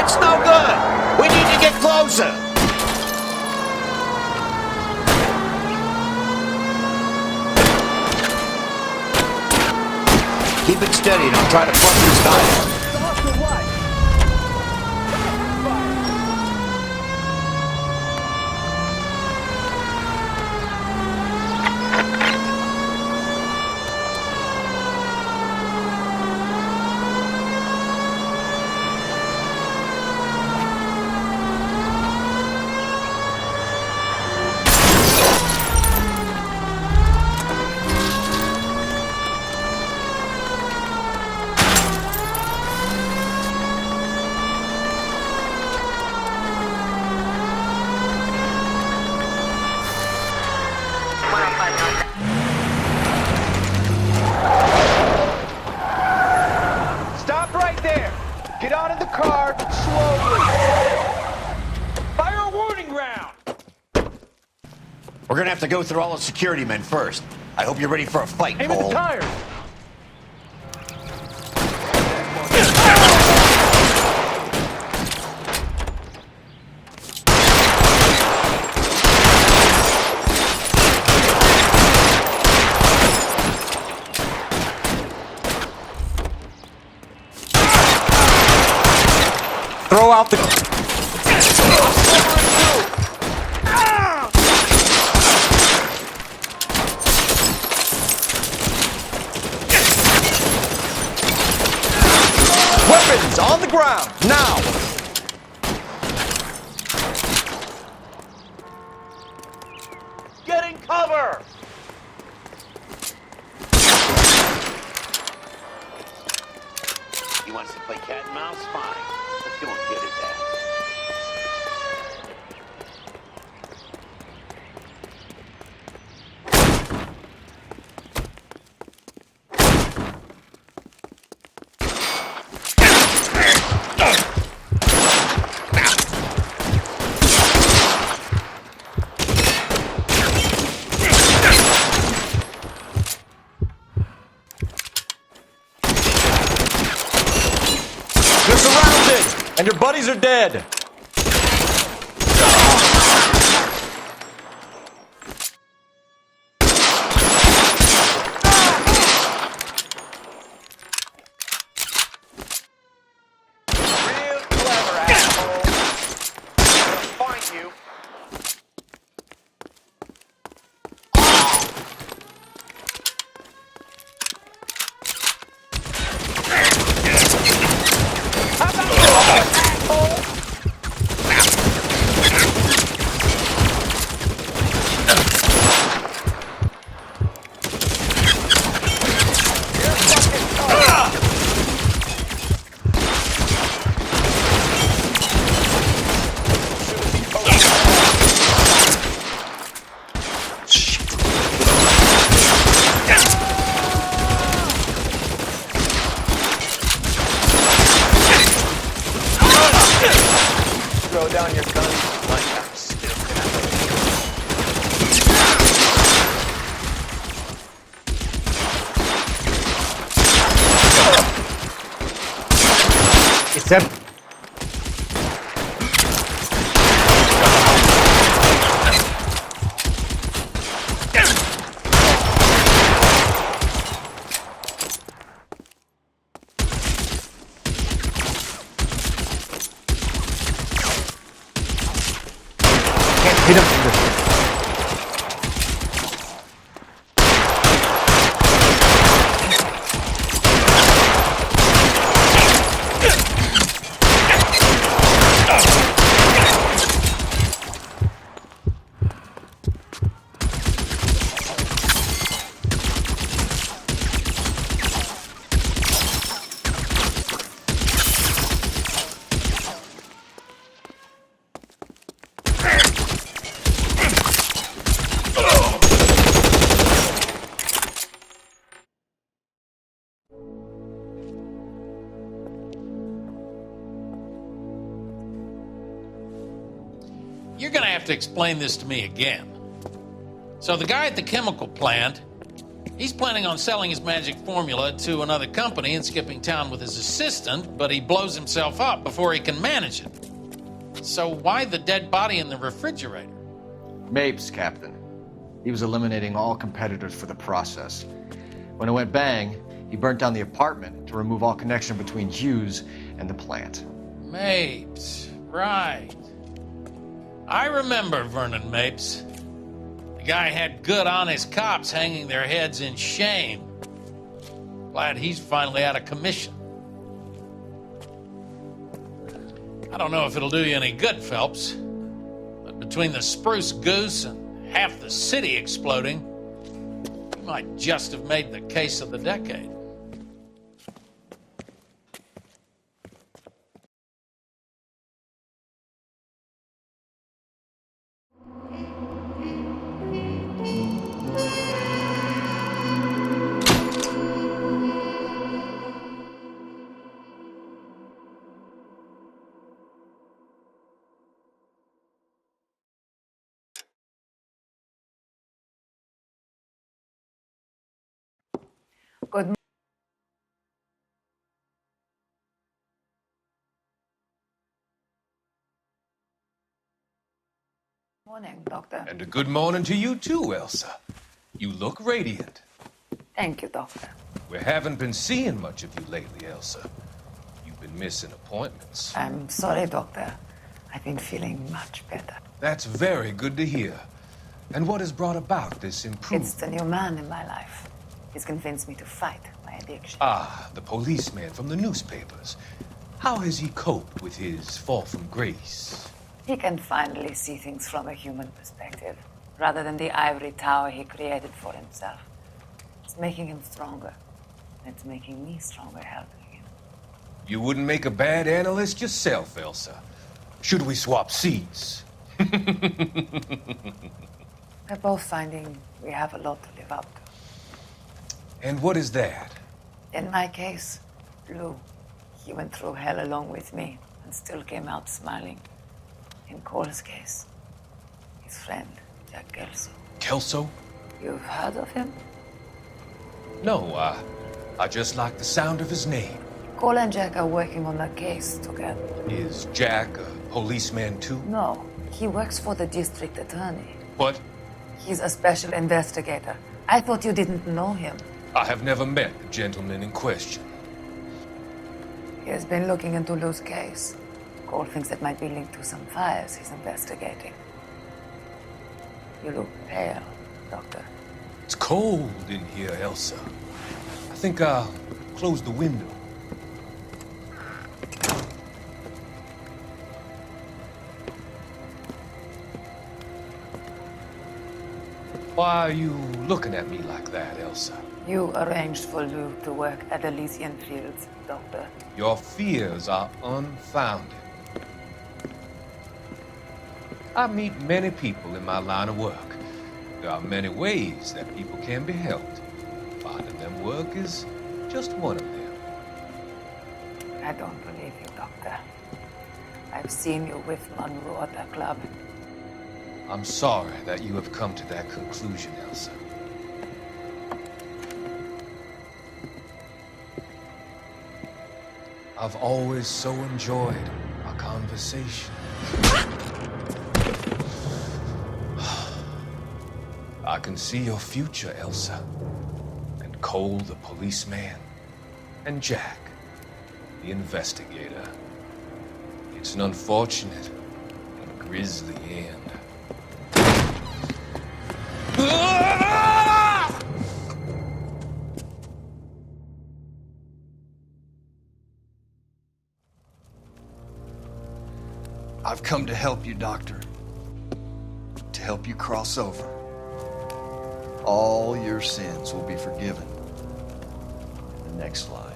Speaker 17: It's no good. We need to get closer. Keep it steady and I'll try to bust his tire. gonna have to go through all the security men first. I hope you're ready for a fight,
Speaker 9: Aim at
Speaker 17: Cole.
Speaker 9: the tires!
Speaker 8: Throw out the... Weapons on the ground, now!
Speaker 6: Get in cover!
Speaker 17: He wants to play cat and mouse? Fine. Let's go and get his ass.
Speaker 8: You're surrounded, and your buddies are dead.
Speaker 6: Real clever, asshole. I'll find you. Throw down your gun like I'm still
Speaker 8: It's empty. Hit him from this.
Speaker 13: You're gonna have to explain this to me again. So the guy at the chemical plant, he's planning on selling his magic formula to another company and skipping town with his assistant, but he blows himself up before he can manage it. So why the dead body in the refrigerator?
Speaker 8: Mapes, Captain. He was eliminating all competitors for the process. When it went bang, he burnt down the apartment to remove all connection between Hughes and the plant.
Speaker 13: Mapes, right. I remember Vernon Mapes. The guy had good, honest cops hanging their heads in shame. Glad he's finally out of commission. I don't know if it'll do you any good, Phelps, but between the spruce goose and half the city exploding, you might just have made the case of the decade.
Speaker 16: Good morning, Doctor.
Speaker 21: And a good morning to you too, Elsa. You look radiant.
Speaker 16: Thank you, Doctor.
Speaker 21: We haven't been seeing much of you lately, Elsa. You've been missing appointments.
Speaker 16: I'm sorry, Doctor. I've been feeling much better.
Speaker 21: That's very good to hear. And what has brought about this improvement?
Speaker 16: It's the new man in my life. He's convinced me to fight my addiction.
Speaker 21: Ah, the policeman from the newspapers. How has he coped with his fall from grace?
Speaker 16: He can finally see things from a human perspective, rather than the ivory tower he created for himself. It's making him stronger. It's making me stronger helping him.
Speaker 21: You wouldn't make a bad analyst yourself, Elsa. Should we swap seats?
Speaker 16: We're both finding we have a lot to live up to.
Speaker 21: And what is that?
Speaker 16: In my case, Lou. He went through hell along with me and still came out smiling. In Cole's case, his friend, Jack Kelso.
Speaker 21: Kelso?
Speaker 16: You've heard of him?
Speaker 21: No, I just like the sound of his name.
Speaker 16: Cole and Jack are working on a case together.
Speaker 21: Is Jack a policeman too?
Speaker 16: No, he works for the district attorney.
Speaker 21: What?
Speaker 16: He's a special investigator. I thought you didn't know him.
Speaker 21: I have never met the gentleman in question.
Speaker 16: He has been looking into Lou's case. Cole thinks it might be linked to some fires he's investigating. You look pale, Doctor.
Speaker 21: It's cold in here, Elsa. I think I'll close the window. Why are you looking at me like that, Elsa?
Speaker 16: You arranged for Lou to work at Elysian Fields, Doctor.
Speaker 21: Your fears are unfounded. I meet many people in my line of work. There are many ways that people can be helped. Finding them work is just one of them.
Speaker 16: I don't believe you, Doctor. I've seen you with Monroe at the club.
Speaker 21: I'm sorry that you have come to that conclusion, Elsa. I've always so enjoyed our conversation. I can see your future, Elsa. And Cole, the policeman. And Jack, the investigator. It's an unfortunate and grisly end.
Speaker 18: I've come to help you, Doctor. To help you cross over. All your sins will be forgiven in the next life.